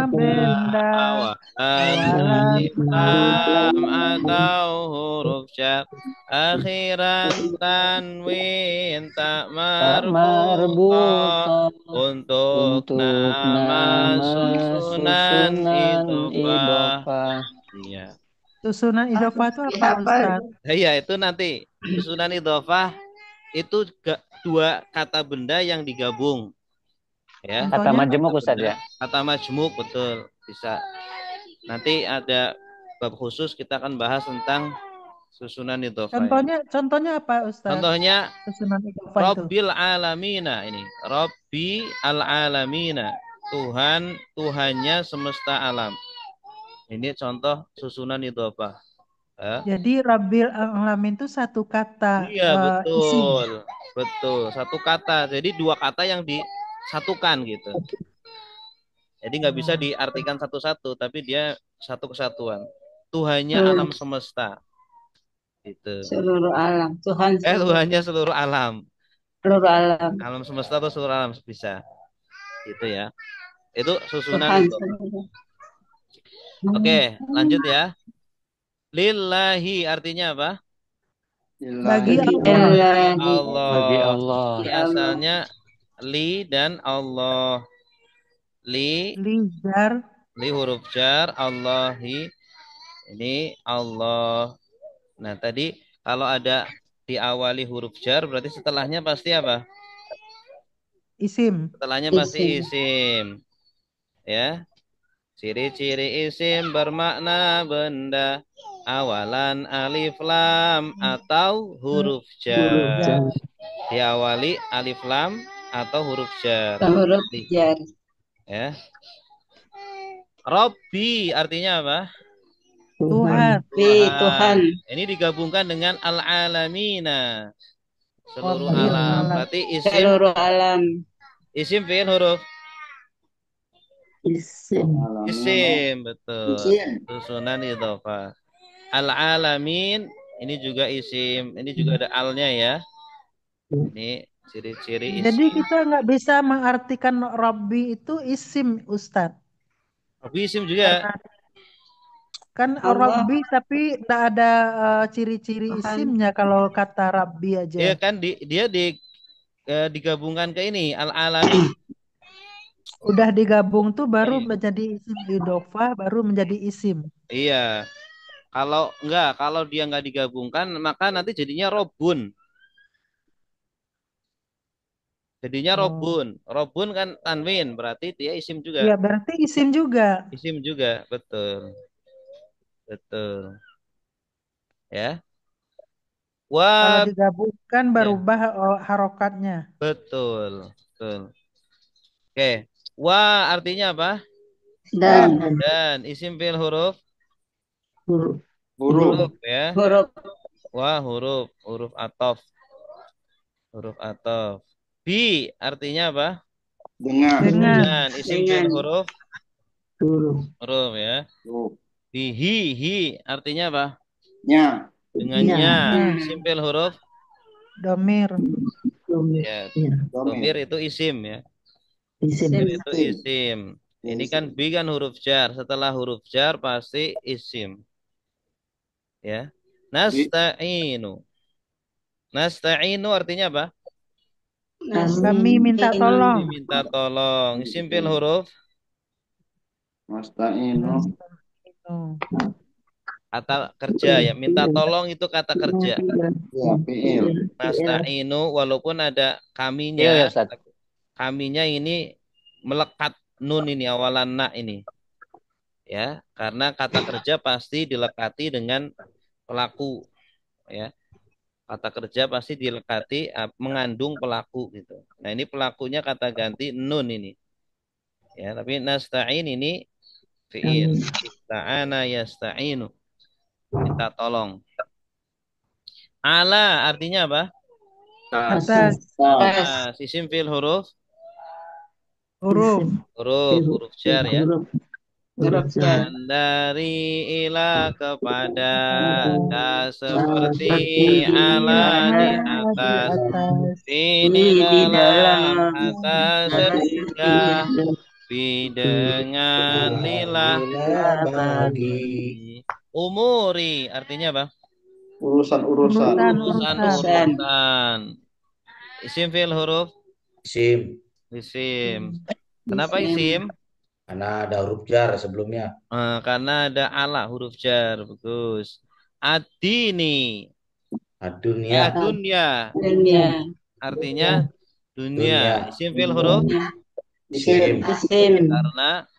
[SPEAKER 1] benda awalan alif lam atau huruf jar akhiran tanwin tak marbuta untuk nama susunan idhofah. Iya.
[SPEAKER 7] Susunan idhofah itu apa, Ustaz?
[SPEAKER 1] Iya, itu nanti susunan idhofah itu 2 kata benda yang digabung. Ya.
[SPEAKER 6] Kata majemuk Ustaz ya.
[SPEAKER 1] Kata majemuk betul, bisa. Nanti ada bab khusus kita akan bahas tentang susunan idhofah.
[SPEAKER 7] Contohnya apa, Ustaz?
[SPEAKER 1] Contohnya
[SPEAKER 7] Susunan idhofah itu.
[SPEAKER 1] Rabbil alamina ini. Rabbi al-alamina. Tuhannya semesta alam. Ini contoh susunan idhofah.
[SPEAKER 7] Jadi Rabbil Alamin itu satu kata.
[SPEAKER 1] Iya, betul.
[SPEAKER 7] Isim.
[SPEAKER 1] Betul, satu kata. Jadi 2 kata yang disatukan gitu. Jadi nggak bisa diartikan satu-satu, tapi dia satu kesatuan. Tuhannya alam semesta. Gitu.
[SPEAKER 2] seluruh alam.
[SPEAKER 1] Tuhannya seluruh alam.
[SPEAKER 2] Seluruh alam.
[SPEAKER 1] Alam semesta atau seluruh alam bisa. Gitu ya. Itu susunan itu. Oke, lanjut ya. Lillahi artinya apa?
[SPEAKER 7] Bagi Allah.
[SPEAKER 6] Bagi Allah.
[SPEAKER 1] Ini asalnya li dan Allah. Li huruf jar, Allahi. Ini Allah. Nah, tadi kalau ada diawali huruf jar berarti setelahnya pasti apa?
[SPEAKER 7] Isim.
[SPEAKER 1] Setelahnya pasti isim. Ya. Ciri-ciri isim bermakna benda. Awalan alif lam atau huruf jar. Diawali alif lam atau huruf jar.
[SPEAKER 2] Huruf jar.
[SPEAKER 1] Ya. Rabbi artinya apa?
[SPEAKER 2] Tuhan.
[SPEAKER 1] Ini digabungkan dengan al-alamina. Seluruh alam. Berarti isim.
[SPEAKER 2] Seluruh alam.
[SPEAKER 1] Isim fi'il huruf. Isim betul. Susunan idhofah. Al-alamin Ini juga isim. Ini juga ada alnya ya. Ini ciri-ciri
[SPEAKER 7] Jadi
[SPEAKER 1] isim.
[SPEAKER 7] kita nggak bisa mengartikan Rabbi itu isim, Ustadz.
[SPEAKER 1] Tapi isim juga.
[SPEAKER 7] Karena kan
[SPEAKER 8] Allah
[SPEAKER 7] Rabbi tapi nggak ada ciri-ciri
[SPEAKER 8] Tuhan.
[SPEAKER 7] isimnya kalau kata Rabbi aja.
[SPEAKER 1] Dia kan dia digabungkan ke ini al-alamin.
[SPEAKER 7] Udah digabung tuh baru
[SPEAKER 1] Iya.
[SPEAKER 7] menjadi isim idofah, baru menjadi isim.
[SPEAKER 1] Iya. Kalau dia nggak digabungkan, maka nanti jadinya robun. Jadinya
[SPEAKER 7] Oh.
[SPEAKER 1] robun. Robun kan tanwin, berarti dia isim juga.
[SPEAKER 7] Iya, berarti isim juga.
[SPEAKER 1] Isim juga, betul. Betul. Ya.
[SPEAKER 7] Kalau
[SPEAKER 1] Wah,
[SPEAKER 7] digabungkan
[SPEAKER 1] ya,
[SPEAKER 7] berubah harokatnya.
[SPEAKER 1] betul. Betul. Oke. Wah artinya apa?
[SPEAKER 8] Dan
[SPEAKER 1] Dan isim fil huruf
[SPEAKER 8] huruf
[SPEAKER 3] Huruf.
[SPEAKER 1] huruf ya.
[SPEAKER 8] huruf
[SPEAKER 1] Wah huruf atof. Huruf atof. Bi artinya apa?
[SPEAKER 3] Dengan.
[SPEAKER 7] Dengan.
[SPEAKER 1] Dengan isim fil
[SPEAKER 8] dengan
[SPEAKER 1] huruf
[SPEAKER 8] huruf
[SPEAKER 1] huruf ya.
[SPEAKER 3] Huruf.
[SPEAKER 1] Di hi artinya apa?
[SPEAKER 3] Nya.
[SPEAKER 1] Dengannya
[SPEAKER 7] Nya.
[SPEAKER 1] isim fil huruf
[SPEAKER 7] Domir.
[SPEAKER 1] ya.
[SPEAKER 8] ya
[SPEAKER 3] Domir.
[SPEAKER 1] Domir itu isim ya.
[SPEAKER 8] isim
[SPEAKER 1] Domir itu
[SPEAKER 3] Isim.
[SPEAKER 1] isim.
[SPEAKER 3] Ya,
[SPEAKER 1] Ini kan
[SPEAKER 3] isim.
[SPEAKER 1] bi kan huruf jar. Setelah huruf jar pasti isim ya.
[SPEAKER 3] Bi.
[SPEAKER 1] Nasta'inu. Nasta'inu artinya apa?
[SPEAKER 7] Kami minta tolong.
[SPEAKER 1] Diminta tolong. Isim fil huruf
[SPEAKER 3] Nasta'inu.
[SPEAKER 7] Oh.
[SPEAKER 1] kata kerja ya. Minta tolong itu kata kerja.
[SPEAKER 3] Ya, fi'il.
[SPEAKER 1] Nasta'inu walaupun ada
[SPEAKER 6] Iya ya
[SPEAKER 1] kaminya,
[SPEAKER 6] Ustaz.
[SPEAKER 1] kaminya ini melekat nun ini awalan na ini. Ya, karena kata kerja pasti dilekati dengan pelaku ya. Kata kerja pasti dilekati mengandung pelaku gitu. Nah, ini pelakunya kata ganti nun ini. Ya, tapi nasta'in ini fi'il. Ista'ana yasta'inu. Minta tolong. Ala artinya apa?
[SPEAKER 7] Atas.
[SPEAKER 1] Atas. Isim fil huruf
[SPEAKER 7] Huruf.
[SPEAKER 1] huruf jar ya.
[SPEAKER 8] huruf jar
[SPEAKER 1] Dan dari ila kepada ka seperti ala di
[SPEAKER 7] Di
[SPEAKER 1] atas.
[SPEAKER 7] atas.
[SPEAKER 1] Ini
[SPEAKER 8] di
[SPEAKER 1] dalam
[SPEAKER 8] dalam
[SPEAKER 1] atas sesudah fi dengan lillah
[SPEAKER 5] bagi
[SPEAKER 1] umuri artinya apa?
[SPEAKER 3] Urusan-urusan.
[SPEAKER 1] Urusan. Isim fil huruf
[SPEAKER 5] isim
[SPEAKER 1] isim. Kenapa isim?
[SPEAKER 5] karena ada huruf jar sebelumnya.
[SPEAKER 1] Karena ada ala huruf jar, bagus. Adini,
[SPEAKER 5] Dunia
[SPEAKER 1] dunia,
[SPEAKER 8] dunia
[SPEAKER 1] artinya dunia.
[SPEAKER 5] dunia
[SPEAKER 1] Isim fil huruf
[SPEAKER 5] isim
[SPEAKER 8] isim
[SPEAKER 1] karena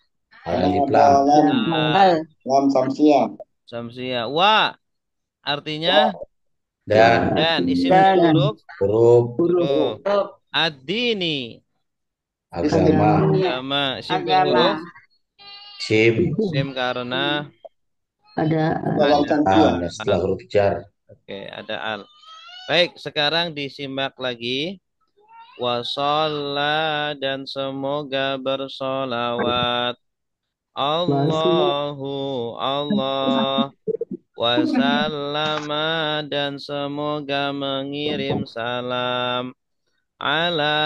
[SPEAKER 5] karena
[SPEAKER 3] Karena
[SPEAKER 5] alif
[SPEAKER 3] ada
[SPEAKER 5] lam
[SPEAKER 3] lam.
[SPEAKER 8] hal
[SPEAKER 3] Lam samsiah.
[SPEAKER 1] samsia. Wa artinya
[SPEAKER 5] dan
[SPEAKER 1] isim
[SPEAKER 8] dan
[SPEAKER 1] fil huruf
[SPEAKER 5] huruf
[SPEAKER 1] huruf.
[SPEAKER 8] huruf
[SPEAKER 1] Adini,
[SPEAKER 5] agama
[SPEAKER 1] agama. Isim fil
[SPEAKER 8] agama
[SPEAKER 1] huruf
[SPEAKER 5] isim
[SPEAKER 1] isim karena
[SPEAKER 8] ada
[SPEAKER 3] Ada lam samsiah.
[SPEAKER 5] setelah huruf jar.
[SPEAKER 1] oke, ada al. Baik, sekarang disimak lagi. Wasalla dan semoga bersolawat. Allahu Allah wasallama dan semoga mengirim salam ala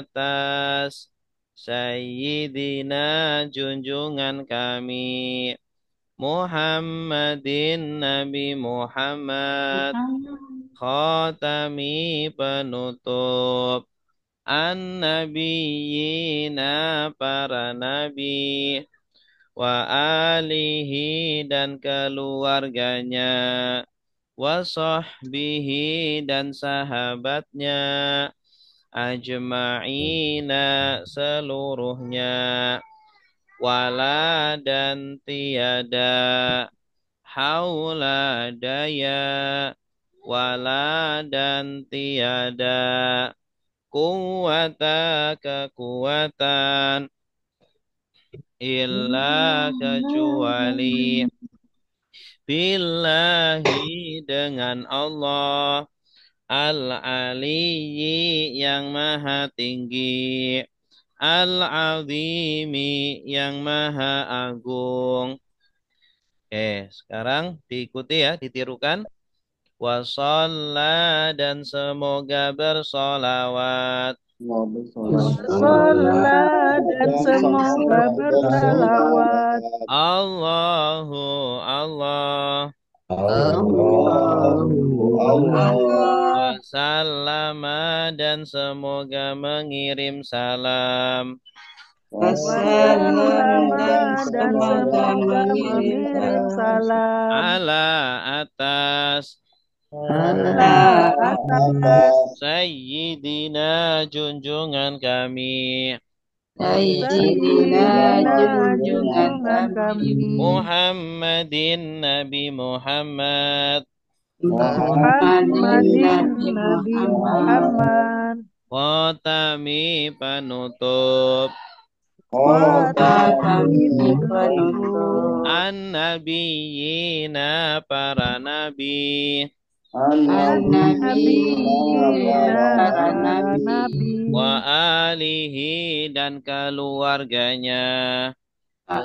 [SPEAKER 1] atas Sayyidina junjungan kami Muhammadin Nabi Muhammad khatami penutup an-nabiyina para nabi wa alihi dan keluarganya wa sahbihi dan sahabatnya ajma'ina seluruhnya wala dan tiada haula daya wala dan tiada kuwata kekuatan illa kecuali billahi dengan Allah al-aliyyi yang maha tinggi al-azimi yang maha agung. Oke, sekarang diikuti ya, ditirukan. Wa shalla dan semoga bersolawat.
[SPEAKER 7] Sholat dan semoga bersalawat.
[SPEAKER 1] Allahu Allah. Wa sallama dan semoga mengirim salam.
[SPEAKER 7] Wassalama dan semoga mengirim salam.
[SPEAKER 1] Ala atas.
[SPEAKER 7] Ala atas
[SPEAKER 1] Sayyidina junjungan kami.
[SPEAKER 7] Sayyidina junjungan kami.
[SPEAKER 1] Muhammadin Nabi Muhammad.
[SPEAKER 7] Muhammadin Nabi Muhammad.
[SPEAKER 1] Khatami penutup.
[SPEAKER 7] Khatami penutup.
[SPEAKER 1] An-nabiyina para nabi.
[SPEAKER 7] An-nabiyina para nabi.
[SPEAKER 1] Wa alihi dan keluarganya.
[SPEAKER 7] Wa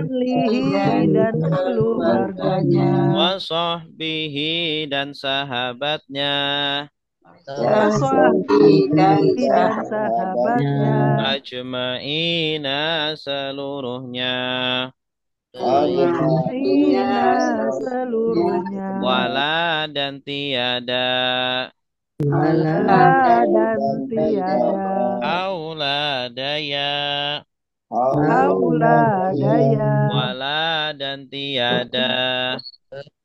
[SPEAKER 7] alihi dan keluarganya.
[SPEAKER 1] Wa sahbihi dan sahabatnya.
[SPEAKER 7] Wa sahbihi dan sahabatnya.
[SPEAKER 1] Ajma'ina seluruhnya.
[SPEAKER 7] Ajma'ina seluruhnya.
[SPEAKER 1] Wala dan tiada.
[SPEAKER 7] Wala dan tiada.
[SPEAKER 1] Aula daya.
[SPEAKER 7] Aula daya.
[SPEAKER 1] Wala dan tiada.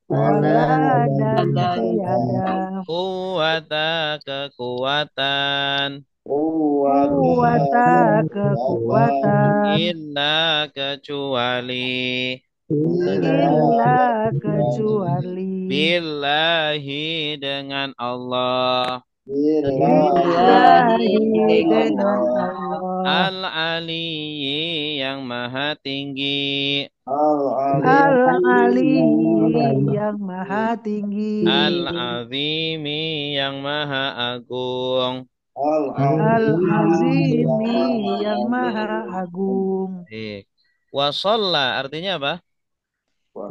[SPEAKER 7] Wala dan tiada.
[SPEAKER 1] Quwata kekuatan.
[SPEAKER 7] Kuwata kekuatan.
[SPEAKER 1] Illa kecuali.
[SPEAKER 7] Illa kecuali.
[SPEAKER 1] Billahi dengan Allah.
[SPEAKER 7] Billahi dengan Allah.
[SPEAKER 1] Al-Aliyyi yang maha tinggi.
[SPEAKER 7] Al-Aliyyi yang maha tinggi.
[SPEAKER 1] Al-Azimi yang maha agung.
[SPEAKER 7] Al-Azimi yang maha agung.
[SPEAKER 1] Wa shalla artinya apa?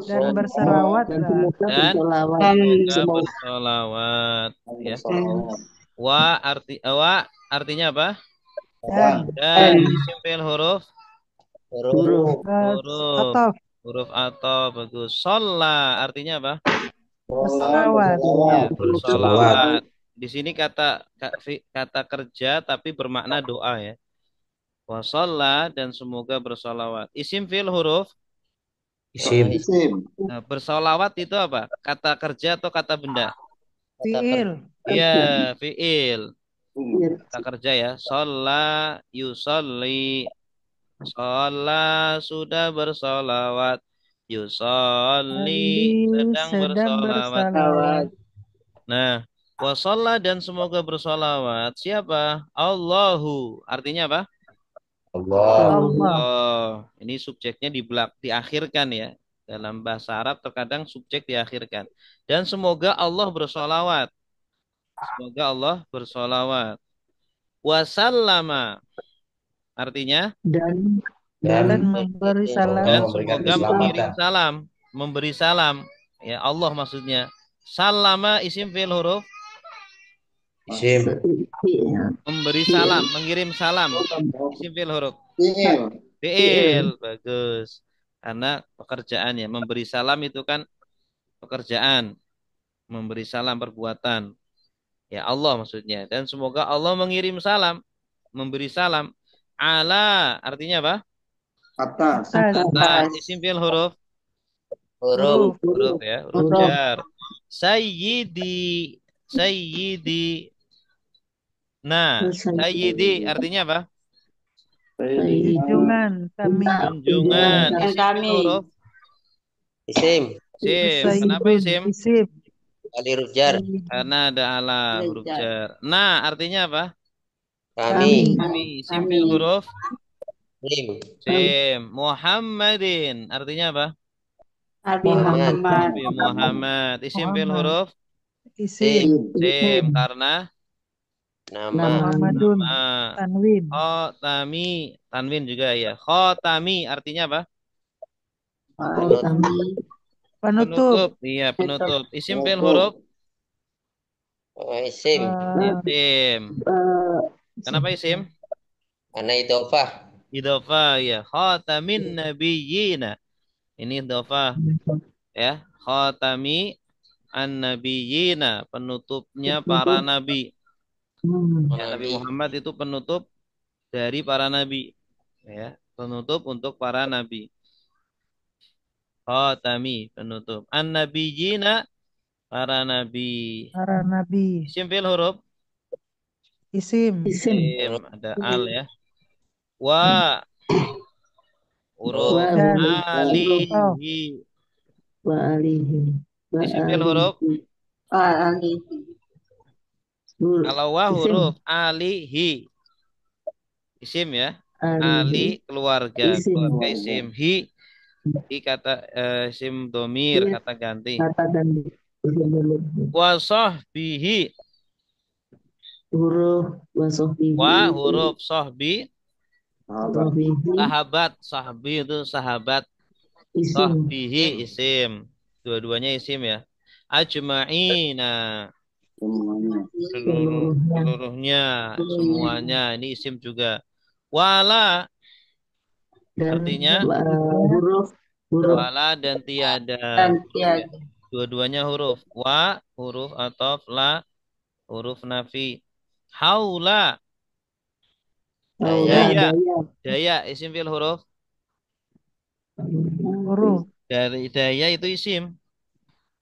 [SPEAKER 7] Dan berselawat.
[SPEAKER 1] Dan semoga bersolawat. Ya. Wa artinya apa? Dan isim fi'il huruf atau bagus. Shalla artinya apa?
[SPEAKER 7] Berselawat.
[SPEAKER 1] Ya, bersolawat. Di sini kata kerja tapi bermakna doa ya. Wa shalla dan semoga bersolawat. Isim fi'il huruf. Nah, bersolawat itu apa? Kata kerja atau kata benda?
[SPEAKER 7] Fi'il.
[SPEAKER 1] Iya, fi'il. Kata kerja ya. Sholla yusolli. Sholla sudah bersolawat. Yusolli sedang bersolawat. Nah, wasalla dan semoga bersolawat. Siapa? Allahu. Artinya apa? Allah. Ini subjeknya diakhirkan ya. Dalam bahasa Arab terkadang subjek diakhirkan. Dan semoga Allah bersolawat. Semoga Allah bersolawat. Wasallama. Artinya?
[SPEAKER 7] Dan memberi salam.
[SPEAKER 1] Dan semoga mengirim salam. Memberi salam. Ya Allah maksudnya. Salama isim fi'il huruf. Memberi salam, mengirim salam. Isim fi'il huruf. Fi'il, bagus. Karena pekerjaannya memberi salam itu kan pekerjaan. Memberi salam perbuatan. Ya Allah maksudnya. Dan semoga Allah mengirim salam, memberi salam. Ala artinya apa?
[SPEAKER 3] Atas.
[SPEAKER 1] Isim fi'il huruf. Huruf ya, huruf jar. Sayyidi. Nah, sayyidi artinya apa?
[SPEAKER 7] Junjungan kami.
[SPEAKER 1] Junjungan. Isim Kenapa isim?
[SPEAKER 2] Ali huruf jar.
[SPEAKER 1] Karena ada ala huruf jar. Nah, artinya apa?
[SPEAKER 7] Kami.
[SPEAKER 1] Isim fi'il huruf. Sim. Muhammadin artinya apa?
[SPEAKER 8] Nabi
[SPEAKER 1] Muhammad. Isim fi'il huruf.
[SPEAKER 7] Isim.
[SPEAKER 1] Sim karena
[SPEAKER 7] Muhammadun. Tanwin.
[SPEAKER 1] Tanwin juga ya. Khotami artinya apa?
[SPEAKER 7] Penutup.
[SPEAKER 1] Iya, penutup. Isim fi'il
[SPEAKER 3] Penutup.
[SPEAKER 1] huruf.
[SPEAKER 2] Isim.
[SPEAKER 1] Isim.
[SPEAKER 8] Eh,
[SPEAKER 1] Kenapa isim?
[SPEAKER 2] Karena idofah.
[SPEAKER 1] Idhofah ya. Khatamin nabiyyina. Ini idhofah ya. Khatami an-nabiyyina, penutupnya para nabi. Ya, Nabi
[SPEAKER 2] Nabi.
[SPEAKER 1] Muhammad itu penutup dari para nabi. Ya, penutup untuk para nabi. Khatami, penutup. An-nabiyyina, para nabi.
[SPEAKER 7] Para nabi.
[SPEAKER 1] Isim fi'il huruf.
[SPEAKER 7] Isim.
[SPEAKER 1] Isim, ada al ya. Wa, huruf.
[SPEAKER 8] wa
[SPEAKER 7] Dan.
[SPEAKER 8] huruf
[SPEAKER 7] Oh.
[SPEAKER 1] Alihi.
[SPEAKER 8] wa alihi wa
[SPEAKER 1] Isim fi'il
[SPEAKER 8] alihi
[SPEAKER 1] huruf.
[SPEAKER 8] Hur-
[SPEAKER 1] Kalau wa
[SPEAKER 8] isim
[SPEAKER 1] huruf alihi. Isim ya. Ali
[SPEAKER 8] alihi
[SPEAKER 1] keluarga.
[SPEAKER 8] isim
[SPEAKER 1] Keluarga isim. Hi kata isim domir,
[SPEAKER 8] Iya,
[SPEAKER 1] kata ganti.
[SPEAKER 8] kata dan isim huruf
[SPEAKER 1] Wa sahbihi.
[SPEAKER 8] huruf wasofihi
[SPEAKER 1] Wa huruf sahbi.
[SPEAKER 3] Sahabat.
[SPEAKER 1] Sahabat. Sahbi itu sahabat.
[SPEAKER 8] isim
[SPEAKER 1] Sahbihi isim. Dua-duanya isim ya. Ajma'ina.
[SPEAKER 3] Semuanya.
[SPEAKER 8] seluruhnya
[SPEAKER 1] Seluruhnya. Semuanya. Ini isim juga. Wala
[SPEAKER 8] dan
[SPEAKER 1] artinya
[SPEAKER 8] huruf huruf
[SPEAKER 1] wala dan tiada. Ya. Dua-duanya huruf. Wa huruf atau la huruf nafi. Haula
[SPEAKER 8] aula
[SPEAKER 1] daya.
[SPEAKER 8] daya
[SPEAKER 1] Daya isim fi'il huruf.
[SPEAKER 7] Huruf.
[SPEAKER 1] Dari daya itu isim.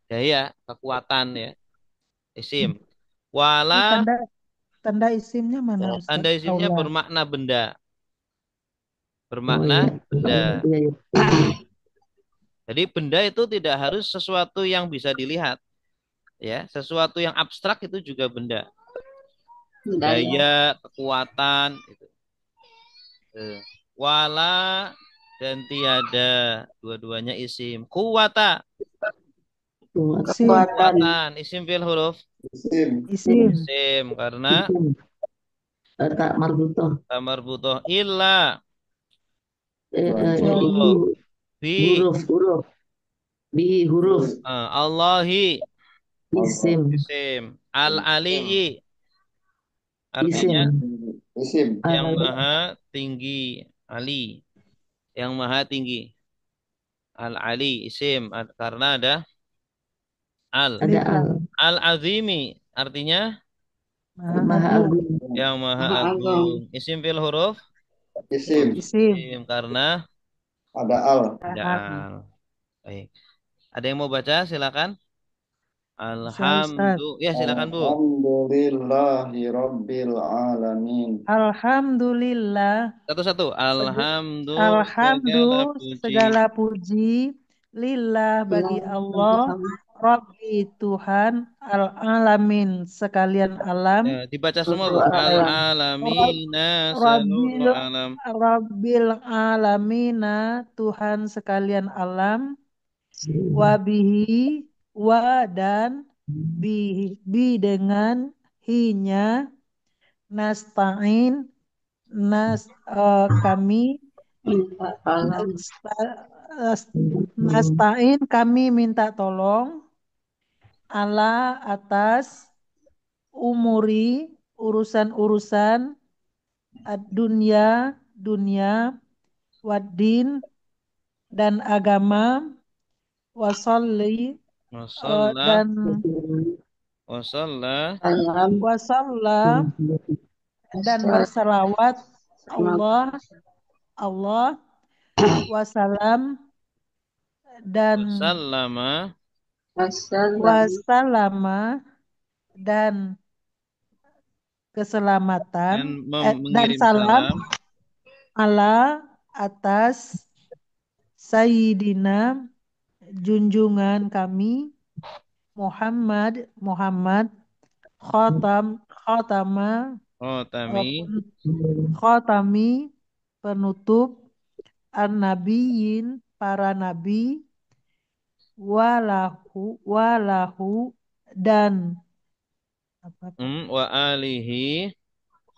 [SPEAKER 1] Daya kekuatan ya. Isim.
[SPEAKER 7] Ini
[SPEAKER 1] Wala
[SPEAKER 7] tanda isimnya mana Ustaz?
[SPEAKER 1] tanda isimnya
[SPEAKER 7] Aula.
[SPEAKER 1] bermakna benda.
[SPEAKER 8] oh
[SPEAKER 1] Bermakna
[SPEAKER 8] iya
[SPEAKER 1] benda.
[SPEAKER 8] iya iya
[SPEAKER 1] Jadi benda itu tidak harus sesuatu yang bisa dilihat. Ya, sesuatu yang abstrak itu juga benda. Daya, kekuatan, gitu. Wala dan tiada, dua-duanya isim. Kuwata,
[SPEAKER 7] Isim.
[SPEAKER 1] kekuatan, isim fi'il huruf.
[SPEAKER 3] Isim.
[SPEAKER 7] Isim.
[SPEAKER 1] Isim karena
[SPEAKER 8] isim tak marbutoh
[SPEAKER 1] marbutoh illa
[SPEAKER 8] itu
[SPEAKER 1] huruf bi
[SPEAKER 8] huruf bi huruf
[SPEAKER 1] Allahi
[SPEAKER 8] isim
[SPEAKER 1] isim al aliyi
[SPEAKER 8] isim
[SPEAKER 1] artinya
[SPEAKER 3] Isim.
[SPEAKER 1] yang
[SPEAKER 8] al
[SPEAKER 1] maha tinggi ali yang maha tinggi al ali isim karena ada al
[SPEAKER 8] ada al
[SPEAKER 1] al azimi artinya
[SPEAKER 7] Maha
[SPEAKER 8] maha
[SPEAKER 7] Agung.
[SPEAKER 8] agung
[SPEAKER 1] yang maha agung isim fil huruf
[SPEAKER 3] Isim.
[SPEAKER 7] Isim.
[SPEAKER 1] isim karena
[SPEAKER 3] Ada al.
[SPEAKER 1] ada
[SPEAKER 7] Al.
[SPEAKER 1] al baik ada yang mau baca silakan
[SPEAKER 7] Bisa Ustaz.
[SPEAKER 1] Ya silakan Bu
[SPEAKER 3] Alhamdulillahi Rabbil Alamin.
[SPEAKER 7] Alhamdulillah.
[SPEAKER 1] satu-satu alhamdulillah segala
[SPEAKER 7] Alhamdulillah
[SPEAKER 1] puji
[SPEAKER 7] segala puji lillah bagi Allah Rabbi Tuhan al-alamin sekalian alam
[SPEAKER 1] dibaca semua Bu al alamina
[SPEAKER 7] Rabbil
[SPEAKER 1] seluruh alam
[SPEAKER 7] Rabbil alamina Tuhan sekalian alam wabihi wa dan bi dengan hinya nasta'in kami nasta'in kami minta tolong ala atas umuri urusan-urusan dunia dunia waddin dan agama wasolli
[SPEAKER 1] wasalla
[SPEAKER 7] dan
[SPEAKER 1] wasalla
[SPEAKER 7] wasalla dan berselawat Allah Allah wasalam dan
[SPEAKER 1] wasallama
[SPEAKER 7] wasalama dan keselamatan
[SPEAKER 1] dan
[SPEAKER 7] dan
[SPEAKER 1] mengirim
[SPEAKER 7] salam
[SPEAKER 1] salam
[SPEAKER 7] ala atas Sayyidina junjungan kami Muhammad Muhammad khatama
[SPEAKER 1] kami
[SPEAKER 7] khatami penutup an-nabiyyin para nabi walahu dan apa
[SPEAKER 1] wa alihi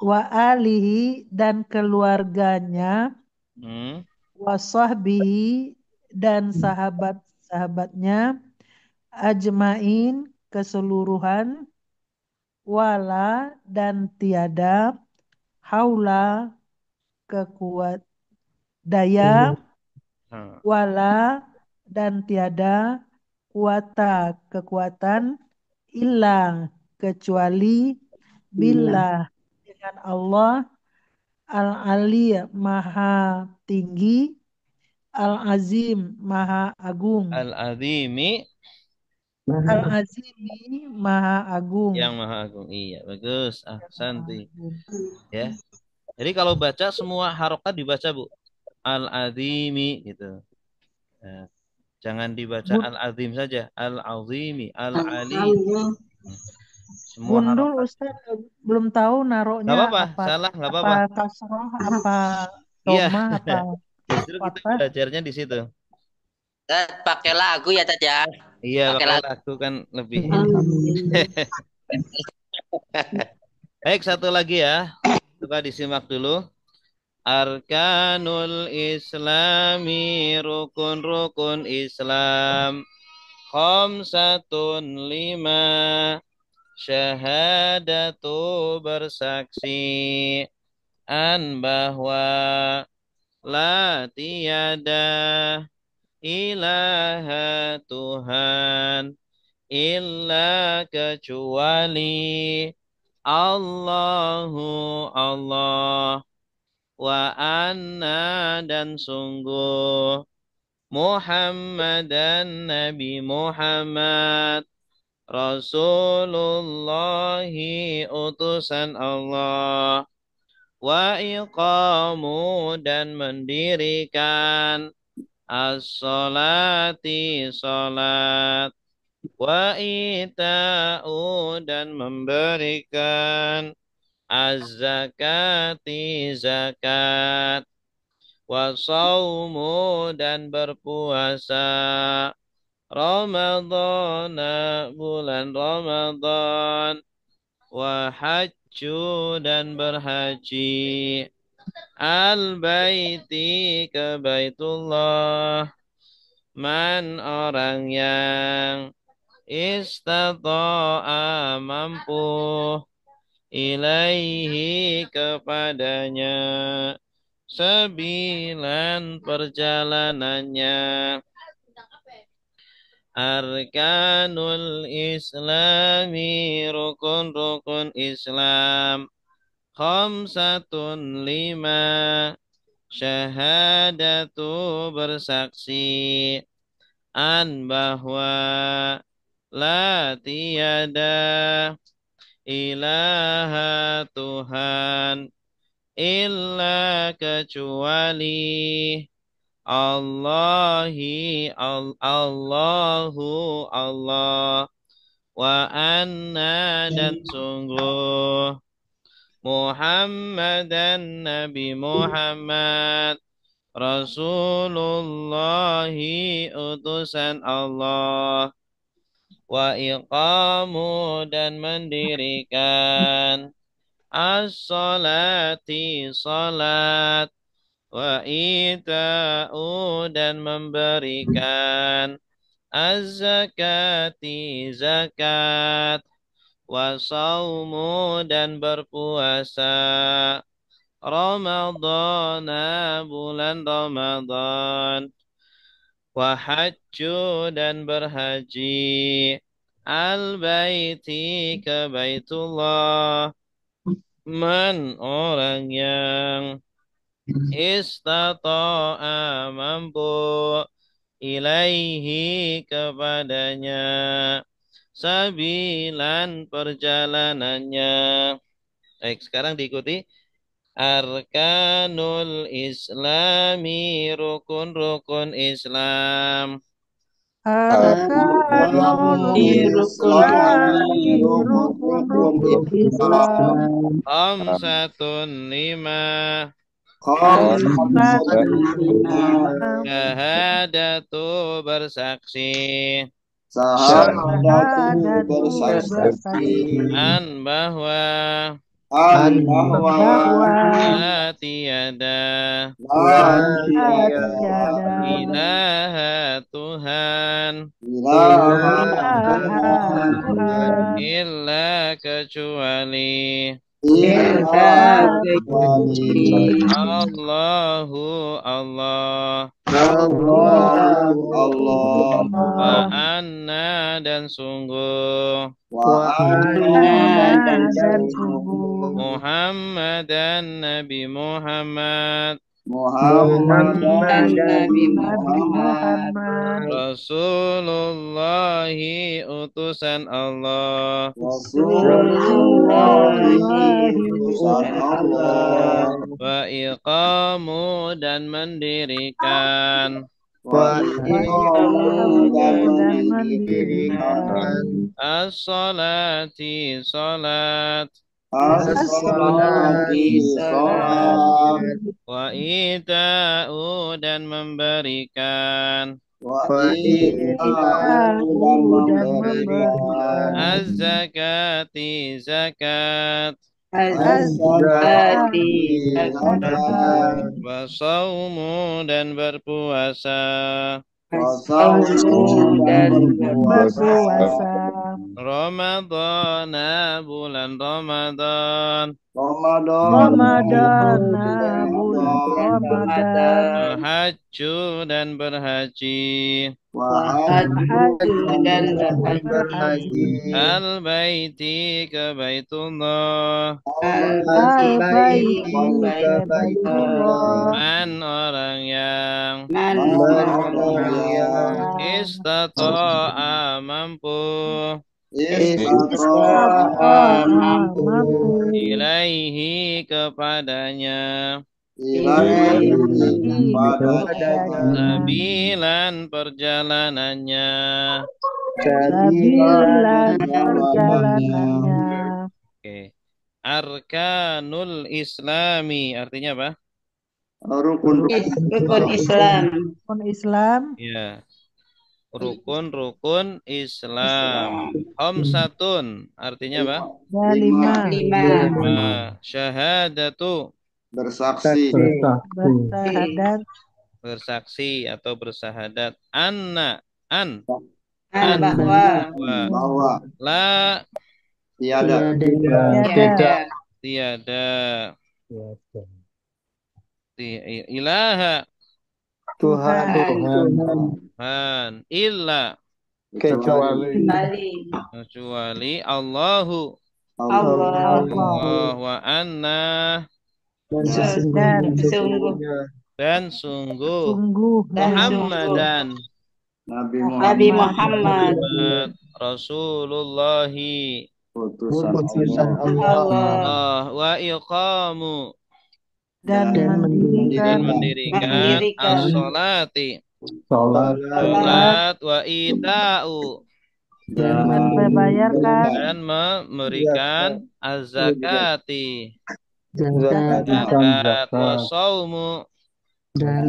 [SPEAKER 7] wa alihi dan keluarganya
[SPEAKER 1] hmm,
[SPEAKER 7] wasahbihi dan sahabatnya, ajmain keseluruhan, wala dan tiada, haula kekuat daya,
[SPEAKER 1] Nah,
[SPEAKER 7] wala dan tiada, kuata kekuatan, illa kecuali, billah dengan Allah, al-ali maha tinggi, al-azim maha agung,
[SPEAKER 1] Al-Azimi
[SPEAKER 7] al-azimi maha agung.
[SPEAKER 1] yang Maha Agung. Iya, bagus.
[SPEAKER 7] Maha
[SPEAKER 1] Ahsanti.
[SPEAKER 7] agung.
[SPEAKER 1] Ya. Jadi kalau baca semua harokat dibaca, Bu. Al-Azimi gitu. Nah, jangan dibaca
[SPEAKER 7] Gu-
[SPEAKER 1] Al-Azim saja. Al-Azimi, Al-Ali. Semua
[SPEAKER 7] Gundul
[SPEAKER 1] harokat.
[SPEAKER 7] Ustaz belum tahu
[SPEAKER 1] Nggak
[SPEAKER 7] naroknya
[SPEAKER 1] apa-apa,
[SPEAKER 7] apa
[SPEAKER 1] salah nggak
[SPEAKER 7] apa
[SPEAKER 1] apa-apa.
[SPEAKER 7] kasroh apa
[SPEAKER 1] Iya,
[SPEAKER 7] doma apa
[SPEAKER 1] justru kita
[SPEAKER 7] fathah.
[SPEAKER 1] belajarnya di situ.
[SPEAKER 2] Pakai lagu ya Tat ya.
[SPEAKER 1] Iya,
[SPEAKER 2] Pakai
[SPEAKER 1] pakai
[SPEAKER 2] lagu.
[SPEAKER 1] lagu kan lebih.
[SPEAKER 8] Alhamdulillah.
[SPEAKER 1] Baik, satu lagi ya. Coba disimak dulu. Arkanul Islami, rukun-rukun Islam. Khamsatun lima. Syahadatu bersaksi an bahwa la tiada ilaha Tuhan illa kecuali Allahu Allah, wa anna dan sungguh Muhammadan Nabi Muhammad Rasulullahi utusan Allah, wa iqamu dan mendirikan as-salati salat, wa ita'u dan memberikan az-zakati zakat, wa saumu dan berpuasa Ramadhan bulan Ramadhan, wa hajju dan berhaji al-baiti ke Baitullah, man orang yang istata'a mampu ilaihi kepadanya sembilan perjalanannya. Arkanul Islami, rukun-rukun Islam. Khamsatun lima. Syahadatu bersaksi an bahwa la tiada ilaha Tuhan illa kecuali Allahu Allah, wa anna dan sungguh Muhammadan Nabi Muhammad Rasulullahi utusan Allah, wa iqamu dan mendirikan as-salati salat, wa ita'u dan memberikan az-zakati zakat, wa saumu dan berpuasa Ramadana bulan Ramadan, wa hajju dan berhaji al-baiti ke Baitullah, man orang yang istata'a mampu ilaihi kepadanya sembilan perjalanannya. Baik, sekarang diikuti. Arkanul Islami, rukun-rukun Islam.
[SPEAKER 7] Arkanul Islami, rukun-rukun Islam.
[SPEAKER 1] Khamsatun lima.
[SPEAKER 7] Khamsatun lima.
[SPEAKER 1] Syahadatu bersaksi
[SPEAKER 3] Syahadatu
[SPEAKER 7] Syahadatu
[SPEAKER 3] bersaksi
[SPEAKER 7] bersaksi
[SPEAKER 1] an bahwa
[SPEAKER 3] bahwa
[SPEAKER 7] bahwa
[SPEAKER 1] la tiada
[SPEAKER 3] la
[SPEAKER 7] tiada
[SPEAKER 1] ilaha Tuhan
[SPEAKER 3] ilaha
[SPEAKER 7] ilaha Tuhan
[SPEAKER 1] illa kecuali
[SPEAKER 3] illa
[SPEAKER 8] kecuali
[SPEAKER 1] Allahu Allah
[SPEAKER 3] Allah
[SPEAKER 1] wa anna dan sungguh
[SPEAKER 3] wa
[SPEAKER 7] Anna
[SPEAKER 8] dan
[SPEAKER 7] dan
[SPEAKER 8] sungguh
[SPEAKER 7] sungguh
[SPEAKER 1] Muhammad dan Nabi Muhammad
[SPEAKER 3] Muhammad
[SPEAKER 8] dan Nabi
[SPEAKER 7] Nabi
[SPEAKER 8] Muhammad
[SPEAKER 7] Muhammad
[SPEAKER 1] Rasulullah utusan Allah
[SPEAKER 3] Rasulullah
[SPEAKER 7] Rasulullahi
[SPEAKER 3] utusan Allah
[SPEAKER 1] wa iqamu dan mendirikan
[SPEAKER 3] wa iqamu dan
[SPEAKER 7] dan
[SPEAKER 3] mendirikan
[SPEAKER 7] mendirikan
[SPEAKER 1] as-salati salat
[SPEAKER 3] as-salati salat
[SPEAKER 1] wa ita'u dan memberikan
[SPEAKER 3] wa ita'u dan memberikan
[SPEAKER 1] az-zakati zakat
[SPEAKER 8] az-zakati
[SPEAKER 3] zakat
[SPEAKER 1] wa saumu dan berpuasa
[SPEAKER 3] wa saumu dan berpuasa
[SPEAKER 7] berpuasa
[SPEAKER 1] Ramadan bulan Ramadan
[SPEAKER 7] Ramadan bulan Ramadan
[SPEAKER 1] hajju dan berhaji
[SPEAKER 8] hajju dan
[SPEAKER 7] berhaji
[SPEAKER 1] al-baiti ke Baitullah
[SPEAKER 8] al-baiti
[SPEAKER 7] al-baiti Baitullah
[SPEAKER 1] man orang yang
[SPEAKER 8] man
[SPEAKER 1] istata'a mampu
[SPEAKER 7] istata'a mampu
[SPEAKER 1] ilaihi kepadanya
[SPEAKER 7] ilaihi kepadanya
[SPEAKER 1] sabilan perjalanannya
[SPEAKER 7] sabilan perjalanannya.
[SPEAKER 1] Oke. Arkanul Islami artinya apa?
[SPEAKER 3] rukun
[SPEAKER 8] Islam
[SPEAKER 7] Rukun Islam
[SPEAKER 1] Ya. Rukun Islam. Khamsatun artinya apa?
[SPEAKER 7] ya lima
[SPEAKER 1] Syahadatu
[SPEAKER 3] bersaksi
[SPEAKER 7] bersahadat
[SPEAKER 1] bersaksi atau bersahadat an
[SPEAKER 3] bahwa
[SPEAKER 1] la
[SPEAKER 3] tiada
[SPEAKER 1] tiada ilaha
[SPEAKER 7] Tuhan
[SPEAKER 1] illa kecuali Allahu
[SPEAKER 7] Allah
[SPEAKER 1] wa anna dan sungguh Muhammadan
[SPEAKER 3] Nabi
[SPEAKER 8] Muhammad
[SPEAKER 1] Rasulullahi
[SPEAKER 3] utusan
[SPEAKER 1] Allah wa iqamu
[SPEAKER 7] dan
[SPEAKER 1] mendirikan as-salati salat wa ita'u
[SPEAKER 7] dan membayarkan
[SPEAKER 1] dan memberikan az-zakati
[SPEAKER 7] zakat
[SPEAKER 1] wa saumu
[SPEAKER 8] dan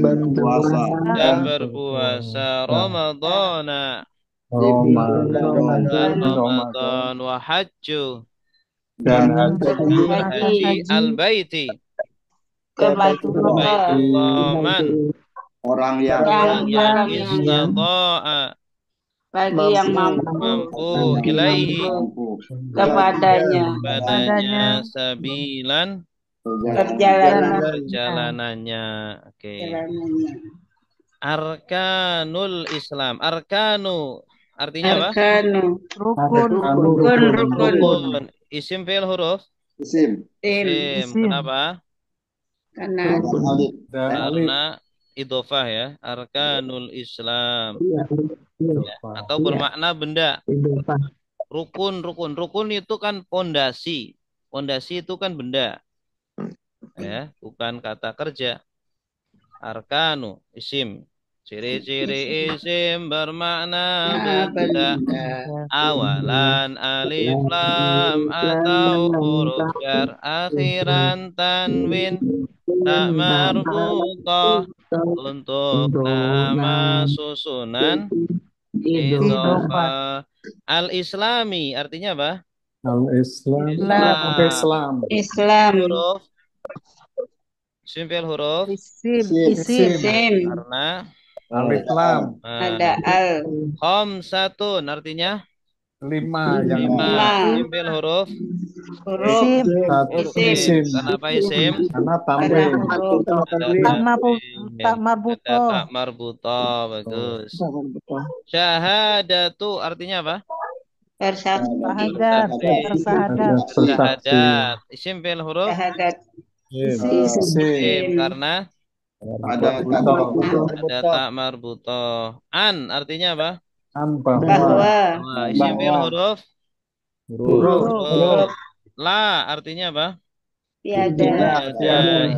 [SPEAKER 1] berpuasa Ramadana Ramadan wa hajju
[SPEAKER 3] dan
[SPEAKER 1] haji al-baiti
[SPEAKER 8] ke Baitullah
[SPEAKER 1] Baitullah man
[SPEAKER 3] orang yang
[SPEAKER 1] istata'a
[SPEAKER 8] bagi yang
[SPEAKER 1] mampu ilaihi
[SPEAKER 8] kepadanya
[SPEAKER 1] sabilan perjalanannya. Oke. Arkanul Islam. Arkanu artinya apa? Rukun. Isim fi'il huruf?
[SPEAKER 3] Isim.
[SPEAKER 1] Kenapa? Karena idhofah ya. Arkanul Islam. Ya. Atau bermakna benda. Rukun. Rukun itu kan pondasi. Pondasi itu kan benda. Ya, bukan kata kerja. Arkanu isim. Ciri-ciri isim bermakna benda. Awalan alif lam atau huruf jar, akhiran tanwin tak marbutah untuk nama susunan idhofah. Al-Islami artinya apa?
[SPEAKER 9] Al-Islam.
[SPEAKER 1] Islam.
[SPEAKER 8] Islam.
[SPEAKER 1] Huruf. Simpel huruf.
[SPEAKER 7] Isim.
[SPEAKER 8] Isim.
[SPEAKER 1] Karena
[SPEAKER 9] Alif lam.
[SPEAKER 8] Ada al.
[SPEAKER 1] Khamsatun artinya
[SPEAKER 9] 5 yang
[SPEAKER 1] 5. Simpel huruf.
[SPEAKER 8] Huruf.
[SPEAKER 7] Isim.
[SPEAKER 1] Huruf
[SPEAKER 8] Isim.
[SPEAKER 1] Kenapa isim?
[SPEAKER 9] Karena
[SPEAKER 8] Ada
[SPEAKER 9] tanwin.
[SPEAKER 8] huruf.
[SPEAKER 7] Tak marbuto.
[SPEAKER 1] Ada tak marbuto. Bagus. Syahadatu artinya apa?
[SPEAKER 7] Syahadat. Bersahadat.
[SPEAKER 1] Syahadat. Simpel huruf.
[SPEAKER 8] Syahadat.
[SPEAKER 1] Isim. Karena
[SPEAKER 3] Ada
[SPEAKER 1] ada tak marbuto. An artinya apa?
[SPEAKER 8] Bahwa.
[SPEAKER 1] Simpel huruf. Huruf. La artinya apa?
[SPEAKER 8] Tiada.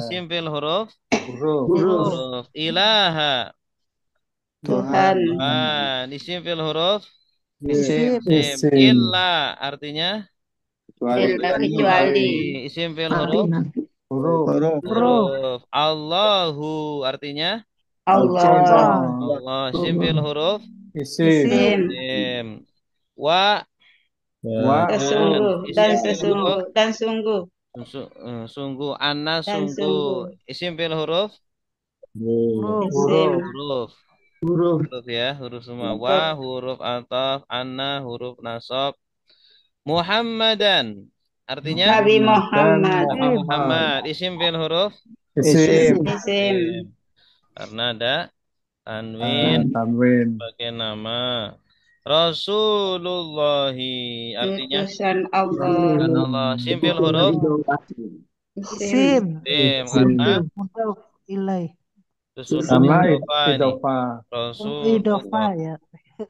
[SPEAKER 1] Simpel huruf.
[SPEAKER 8] Huruf.
[SPEAKER 1] Ilaha.
[SPEAKER 8] Tuhan.
[SPEAKER 1] Simpel huruf.
[SPEAKER 7] Isim.
[SPEAKER 1] Illa artinya
[SPEAKER 8] Kecuali.
[SPEAKER 1] simpel huruf. Huruf. Allahu artinya
[SPEAKER 8] Allah.
[SPEAKER 1] Allah. Simpel huruf.
[SPEAKER 8] Isim.
[SPEAKER 1] Wa
[SPEAKER 8] Sesungguh. Dan sesungguh. Dan sungguh.
[SPEAKER 1] Sungguh. Anna
[SPEAKER 8] Dan
[SPEAKER 1] sungguh. Simpel huruf.
[SPEAKER 8] Isim.
[SPEAKER 1] Huruf ya, huruf semua. Wa huruf ataf, anna huruf nasab. Muhammadan artinya
[SPEAKER 8] Nabi Muhammad.
[SPEAKER 1] Muhammad. Isim fil huruf.
[SPEAKER 8] Isim.
[SPEAKER 1] Karena ada tanwin sebagai nama. Rasulullahi artinya
[SPEAKER 8] utusan Allah.
[SPEAKER 1] Isim fil huruf.
[SPEAKER 7] Isim.
[SPEAKER 1] Karena
[SPEAKER 7] Ilai.
[SPEAKER 1] susunan
[SPEAKER 9] idofa.
[SPEAKER 7] Idofa ya.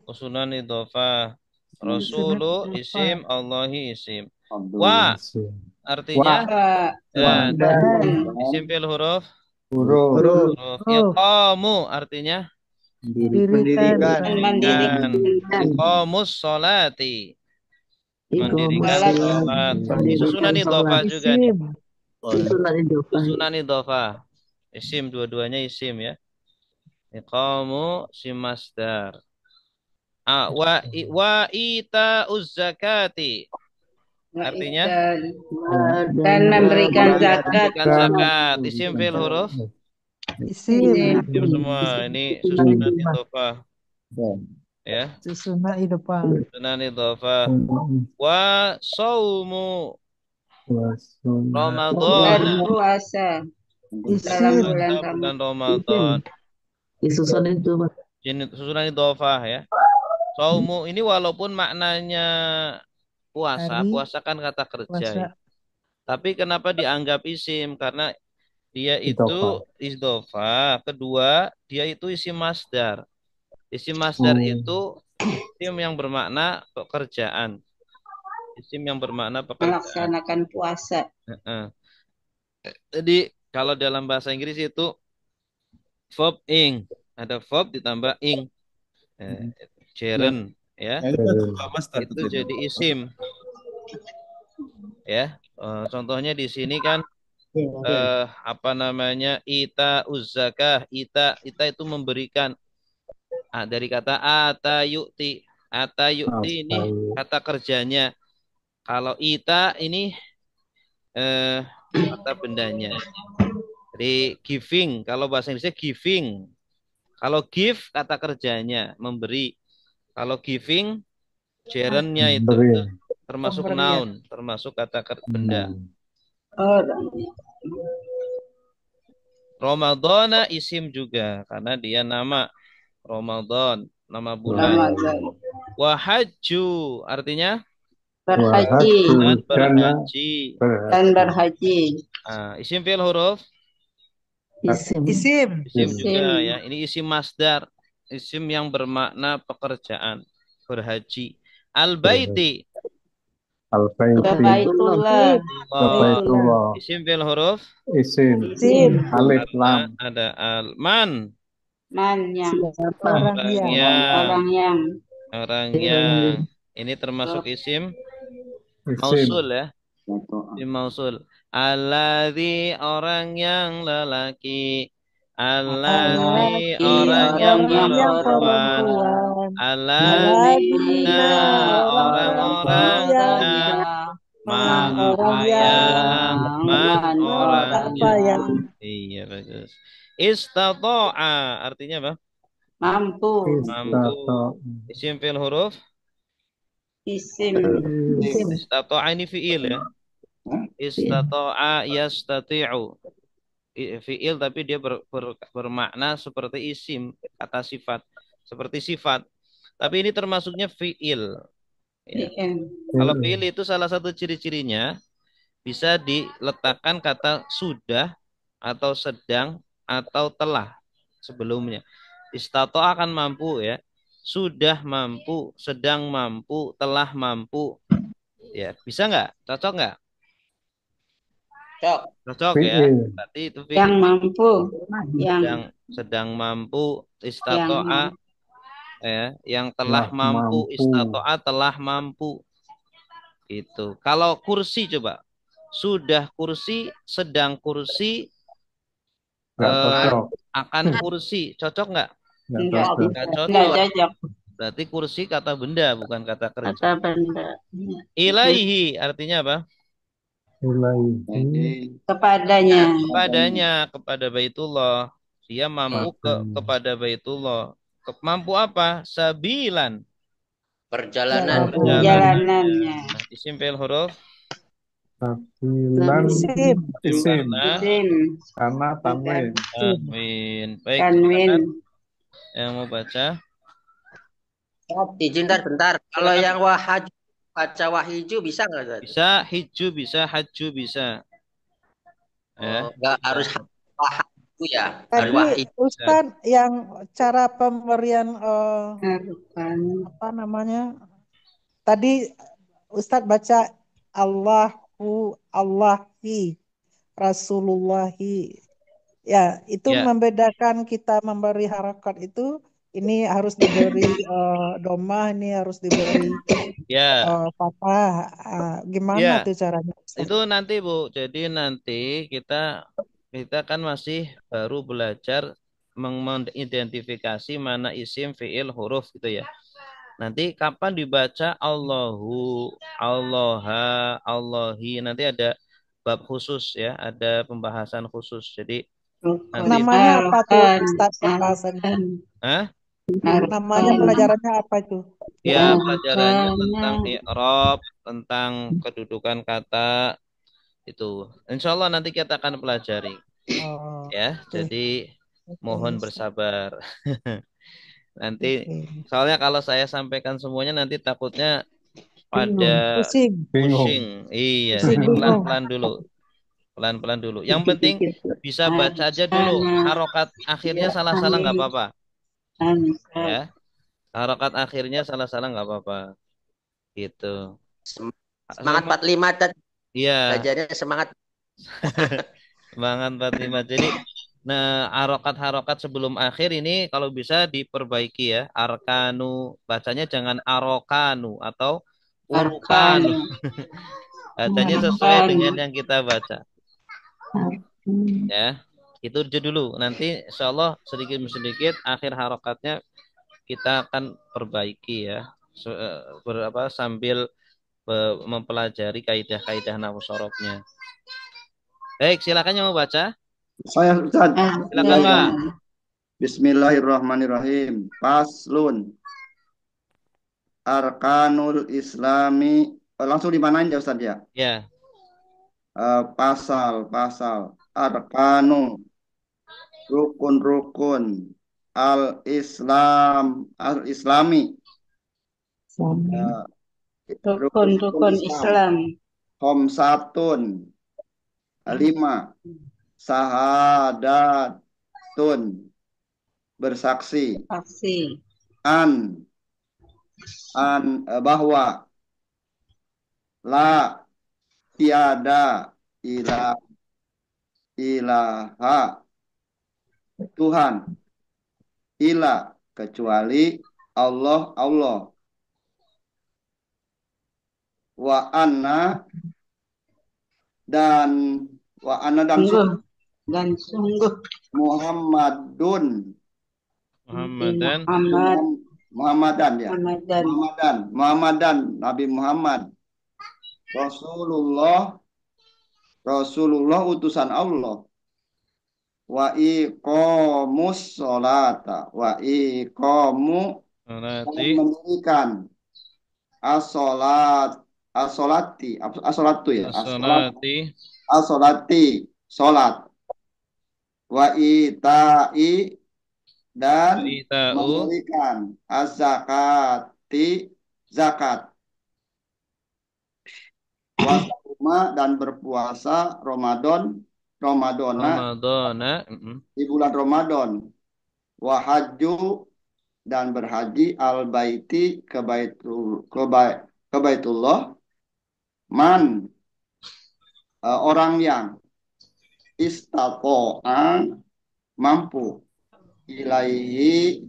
[SPEAKER 1] Susunan idofa. Rasulu isim, Allahi isim. Wa artinya isim fil huruf. Iqamu artinya mendirikan. Iqamus sholati mendirikan sholat. Susunan idofa juga nih. Susunan idofa. Isim dua-duanya isim ya. Iqamu sim masdar. Wa ita zakati artinya
[SPEAKER 8] dan memberikan zakat.
[SPEAKER 1] Isim fil huruf.
[SPEAKER 7] Isim
[SPEAKER 1] Semua ini susunan idofa. Ya.
[SPEAKER 7] Susunan idofa.
[SPEAKER 1] Susunan idofa. Wa saumu Ramadan.
[SPEAKER 8] Puasa dalam bulan
[SPEAKER 1] Ramadan.
[SPEAKER 8] Susunan itu
[SPEAKER 1] Susunan idhofah ya. Saumu ini walaupun maknanya puasa kan kata kerja. Ya. Tapi kenapa dianggap isim? Karena dia itu idhofah. Kedua, dia itu isim masdar. Isim masdar itu isim yang bermakna pekerjaan. Isim yang bermakna pekerjaan.
[SPEAKER 8] Melaksanakan puasa.
[SPEAKER 1] Jadi kalau dalam bahasa Inggris itu verb ing, ada verb ditambah ing, gerund, ya. Itu jadi isim, ya. Contohnya di sini kan ita uzzakah, ita itu memberikan. Dari kata ata yu'ti ini kata kerjanya. Kalau ita ini kata bendanya. Jadi giving, kalau bahasa Inggrisnya giving. Kalau give kata kerjanya, memberi. Kalau giving gerundnya itu termasuk noun, termasuk kata benda. Ramadhana isim juga karena dia nama. Ramadan, nama bulan. Wahaju artinya berhaji. Isim fi'il huruf.
[SPEAKER 7] Isim
[SPEAKER 1] juga ya. Ini isim masdar, isim yang bermakna pekerjaan, berhaji. Al-baiti.
[SPEAKER 8] Baitullah.
[SPEAKER 1] Isim fi'il huruf.
[SPEAKER 9] Isim. Alif lam.
[SPEAKER 1] Ada al-man.
[SPEAKER 8] Man yang
[SPEAKER 1] orang yang ini termasuk isim mausul ya. Isim mausul. Alladzi orang yang lelaki. Alladzi orang yang perempuan. Alladzina orang-orang yang
[SPEAKER 7] orang yang apa yang
[SPEAKER 1] Iya, bagus. Istata'a artinya apa?
[SPEAKER 8] Mampu.
[SPEAKER 1] Mampu. Isim fi'il huruf?
[SPEAKER 8] Isim.
[SPEAKER 1] Istata'a ini fi'il ya. Istata'a yastati'u. Fi'il tapi dia bermakna seperti isim, kata sifat, seperti sifat. Tapi ini termasuknya fi'il. Ya. Kalau fi'il itu salah satu ciri-cirinya bisa diletakkan kata sudah atau sedang atau telah sebelumnya. Istata'a akan mampu ya. Sudah mampu, sedang mampu, telah mampu. Ya, bisa nggak? Cocok nggak? Cocok ya. Berarti itu fi'il.
[SPEAKER 8] Yang mampu.
[SPEAKER 1] Sedang mampu, istata'a ya, yang telah mampu, istata'a telah mampu. Itu. Kalau kursi coba. Sudah kursi, sedang kursi, akan kursi. Cocok nggak? Nggak cocok. Berarti kursi kata benda, bukan kata kerja.
[SPEAKER 8] Kata benda.
[SPEAKER 1] Ilaihi artinya apa?
[SPEAKER 8] Kepadanya.
[SPEAKER 1] Kepada Baitullah. Dia mampu kepada Baitullah. Mampu apa? Sabilan.
[SPEAKER 8] Perjalanannya.
[SPEAKER 1] Isim fi'il huruf.
[SPEAKER 9] Isim. Karena tanwin.
[SPEAKER 1] Baik. Yang mau baca?
[SPEAKER 2] Izin bentar. Kalau yang wahaju baca wahiju bisa nggak?
[SPEAKER 1] Bisa, hiju bisa, haju bisa.
[SPEAKER 2] Ya. Nggak harus wahaju ya.
[SPEAKER 7] Tadi Ustaz yang cara pemberian apa namanya? Tadi Ustaz baca Allahu, Allahi, Rasulullahi. Ya, itu membedakan kita memberi harakat itu. Ini harus diberi domah, ini harus diberi fathah. Gimana tuh caranya?
[SPEAKER 1] Itu nanti Bu. Jadi nanti kita kan masih baru belajar mengidentifikasi mana isim, fi'il, huruf gitu ya. Nanti kapan dibaca Allahu, Allaha, Allahi, nanti ada bab khusus ya, ada pembahasan khusus. Jadi
[SPEAKER 7] namanya apa tuh Ustaz pembahasannya? Namanya pelajarannya apa itu?
[SPEAKER 1] Ya, pelajarannya tentang i'rab, tentang kedudukan kata itu. Insya Allah nanti kita akan pelajari. Ya, jadi mohon bersabar. Nanti soalnya kalau saya sampaikan semuanya nanti takutnya pada pusing. Iya, jadi pelan-pelan dulu. Pelan-pelan dulu. Yang penting bisa baca aja dulu. Harokat akhirnya salah-salah nggak apa-apa. Ya, harokat akhirnya salah-salah nggak apa-apa. Gitu.
[SPEAKER 2] Semangat 45 tadi.
[SPEAKER 1] Iya.
[SPEAKER 2] Belajarnya semangat.
[SPEAKER 1] Semangat 45. Jadi, harokat-harokat sebelum akhir ini kalau bisa diperbaiki ya. Arkanu, bacanya jangan arokanu atau urkanu. Bacanya sesuai dengan yang kita baca. Ya. Itu aja dulu. Nanti insya Allah sedikit sedikit akhir harokatnya kita akan perbaiki ya. Sambil mempelajari kaidah-kaidah nahwu sorofnya. Baik, silakan yang mau baca.
[SPEAKER 3] Saya Ustaz.
[SPEAKER 1] Silakan Pak.
[SPEAKER 3] Bismillahirrahmanirrahim. Faslun. Arkanul Islami. Langsung dimanain ya Ustaz ya?
[SPEAKER 1] Ya.
[SPEAKER 3] Pasal. Arkanu. Rukun al-Islami.
[SPEAKER 8] Rukun Islam.
[SPEAKER 3] Khamsatun. 5. Sahadatun. Bersaksi. Bahwa la tiada ilaha Tuhan kecuali Allah wa anna dan
[SPEAKER 8] sungguh
[SPEAKER 3] Muhammadan Nabi Muhammad Rasulullah utusan Allah. Wa iqamus sholata. Wa iqamu dan
[SPEAKER 1] Salati.
[SPEAKER 3] mendirikan as-sholat as-sholati as-sholatu ya
[SPEAKER 1] As-salati.
[SPEAKER 3] as-sholati sholat. Wa itai dan
[SPEAKER 1] Ita'u.
[SPEAKER 3] memberikan az-zakati zakat. Puasa Roma dan berpuasa Ramadana
[SPEAKER 1] Ramadana.
[SPEAKER 3] di bulan Ramadan. Wahaju dan berhaji al-baiti ke Baitullah man orang yang istato'a mampu ilaihi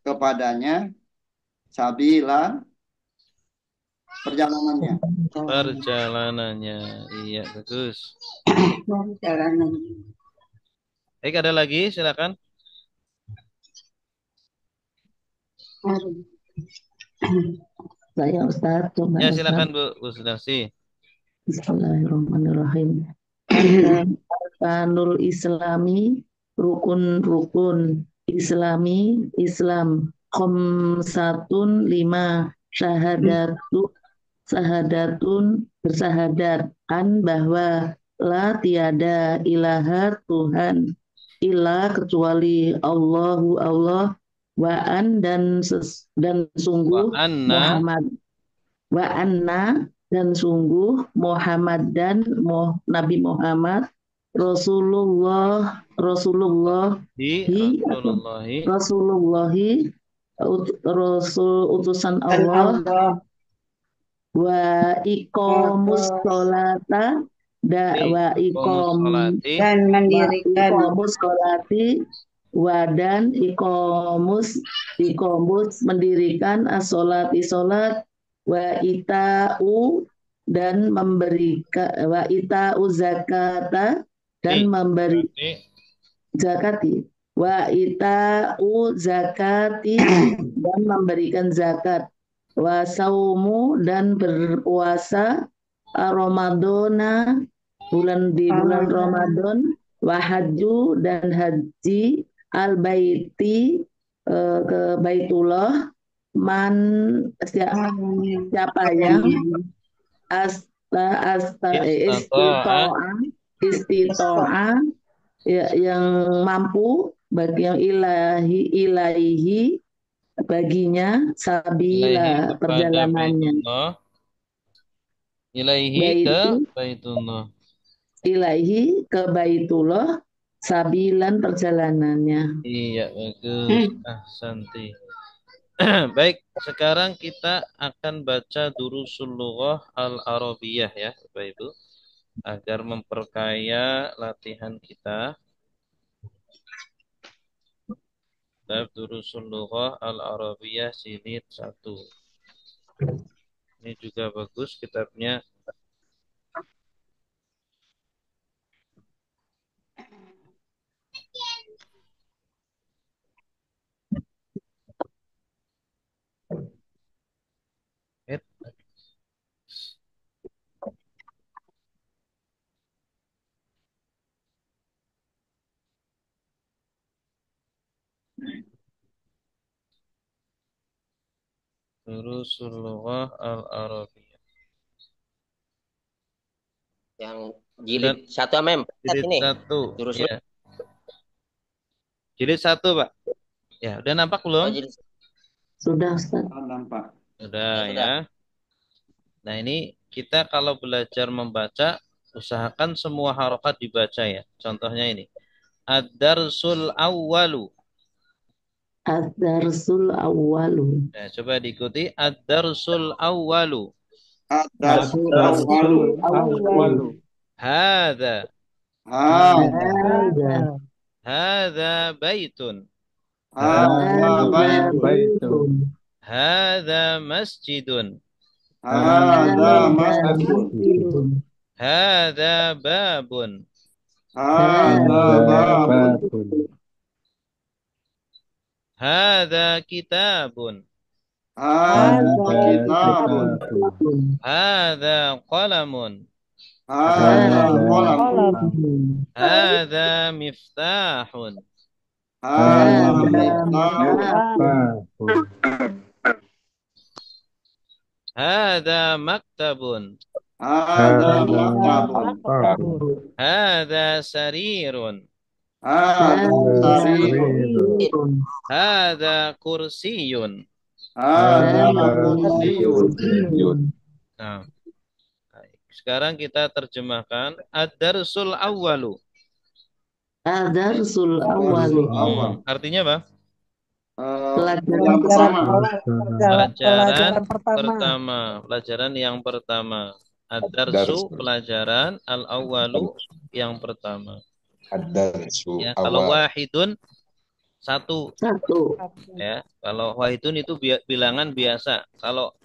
[SPEAKER 3] kepadanya sabila perjalanannya.
[SPEAKER 1] Iya, bagus.
[SPEAKER 8] Perjalanan.
[SPEAKER 1] Baik, ada lagi, silakan.
[SPEAKER 10] Saya Ustaz, coba
[SPEAKER 1] Ya,
[SPEAKER 10] Ustaz.
[SPEAKER 1] silakan Bu Sudarsi.
[SPEAKER 10] Bismillahirrahmanirrahim. Arkanul Islami, rukun-rukun Islami, Islam. Khamsatun 5, syahadatun bersahadat an bahwa la tiada ilaha Tuhan illa kecuali Allahu Allah wa an dan sungguh
[SPEAKER 1] Wa anna.
[SPEAKER 10] Muhammad wa anna dan sungguh Muhammad dan Nabi Muhammad Rasulullah utusan Allah wa iqamus sholata wa
[SPEAKER 8] dan mendirikan
[SPEAKER 10] sholati wa dan iqamus mendirikan as-sholati sholat wa ita'u dan memberikan wa ita'u zakata dan memberi zakati wa ita'u zakati dan memberikan zakat wa saumu dan berpuasa Ramadana di bulan Ramadan wa haju dan haji al baiti ke Baitullah man siapa yang istito'a yang mampu bagi yang ilahi baginya sabila perjalanannya
[SPEAKER 1] ilaihi ke Baitullah
[SPEAKER 10] ke Baitullah sabilan perjalanannya.
[SPEAKER 1] Iya, bagus. Ahsanti. Baik, sekarang kita akan baca Durusul Lughah Al-Arabiyah ya, Bapak Ibu, agar memperkaya latihan kita. Bab Durusul Lughah Al-Arabiyah jilid 1. Ini juga bagus kitabnya. Durusul Lughah Al-Arabiyah.
[SPEAKER 2] Yang jilid 1 Mem.
[SPEAKER 1] Jilid 1. Ya. Jilid 1, Pak. Ya, udah nampak belum?
[SPEAKER 10] Sudah, Ustaz.
[SPEAKER 3] Nampak.
[SPEAKER 1] Sudah ya. Nah, ini kita kalau belajar membaca, usahakan semua harokat dibaca ya. Contohnya ini. Ad-darsul awwalu.
[SPEAKER 10] Ad-darsul awwalu.
[SPEAKER 1] Nah, coba diikuti. Ad-darsul awwalu.
[SPEAKER 3] Ad-darsul awwalu.
[SPEAKER 1] Hadza. Hadza baitun. Hadza masjidun. Hadza babun. Hadza kitabun.
[SPEAKER 3] Hadza
[SPEAKER 9] Hadza
[SPEAKER 3] kitabun.
[SPEAKER 9] kitabun.
[SPEAKER 1] Hadza qalamun.
[SPEAKER 3] Hadza qalam.
[SPEAKER 1] Hadza miftahun.
[SPEAKER 3] Hadza
[SPEAKER 9] Hadza
[SPEAKER 3] miftahun.
[SPEAKER 9] miftahun.
[SPEAKER 1] Hadza maktabun.
[SPEAKER 3] Hadza
[SPEAKER 9] Hadza
[SPEAKER 3] maktabun.
[SPEAKER 9] maktabun.
[SPEAKER 1] Hadza sarirun.
[SPEAKER 3] Hadza sarirun.
[SPEAKER 9] Sarirun.
[SPEAKER 1] Hadza kursiyun.
[SPEAKER 3] Hadza
[SPEAKER 9] Hadza
[SPEAKER 3] kursiyun.
[SPEAKER 9] kursiyun.
[SPEAKER 1] Nah, baik. Sekarang kita terjemahkan ad-darsul awwalu.
[SPEAKER 10] Ad-darsul
[SPEAKER 3] Darsul
[SPEAKER 10] awal.
[SPEAKER 3] awal.
[SPEAKER 1] Artinya apa?
[SPEAKER 10] Pelajaran
[SPEAKER 3] Yang pertama.
[SPEAKER 1] Pelajaran
[SPEAKER 7] pertama.
[SPEAKER 1] pertama. Pelajaran yang pertama. Ad-darsu pelajaran, al-awwalu yang pertama.
[SPEAKER 11] Ad-darsu
[SPEAKER 1] Ya, kalau
[SPEAKER 11] awal.
[SPEAKER 1] wahidun satu,
[SPEAKER 10] Satu.
[SPEAKER 1] ya. Kalau wahidun itu bilangan biasa. Kalau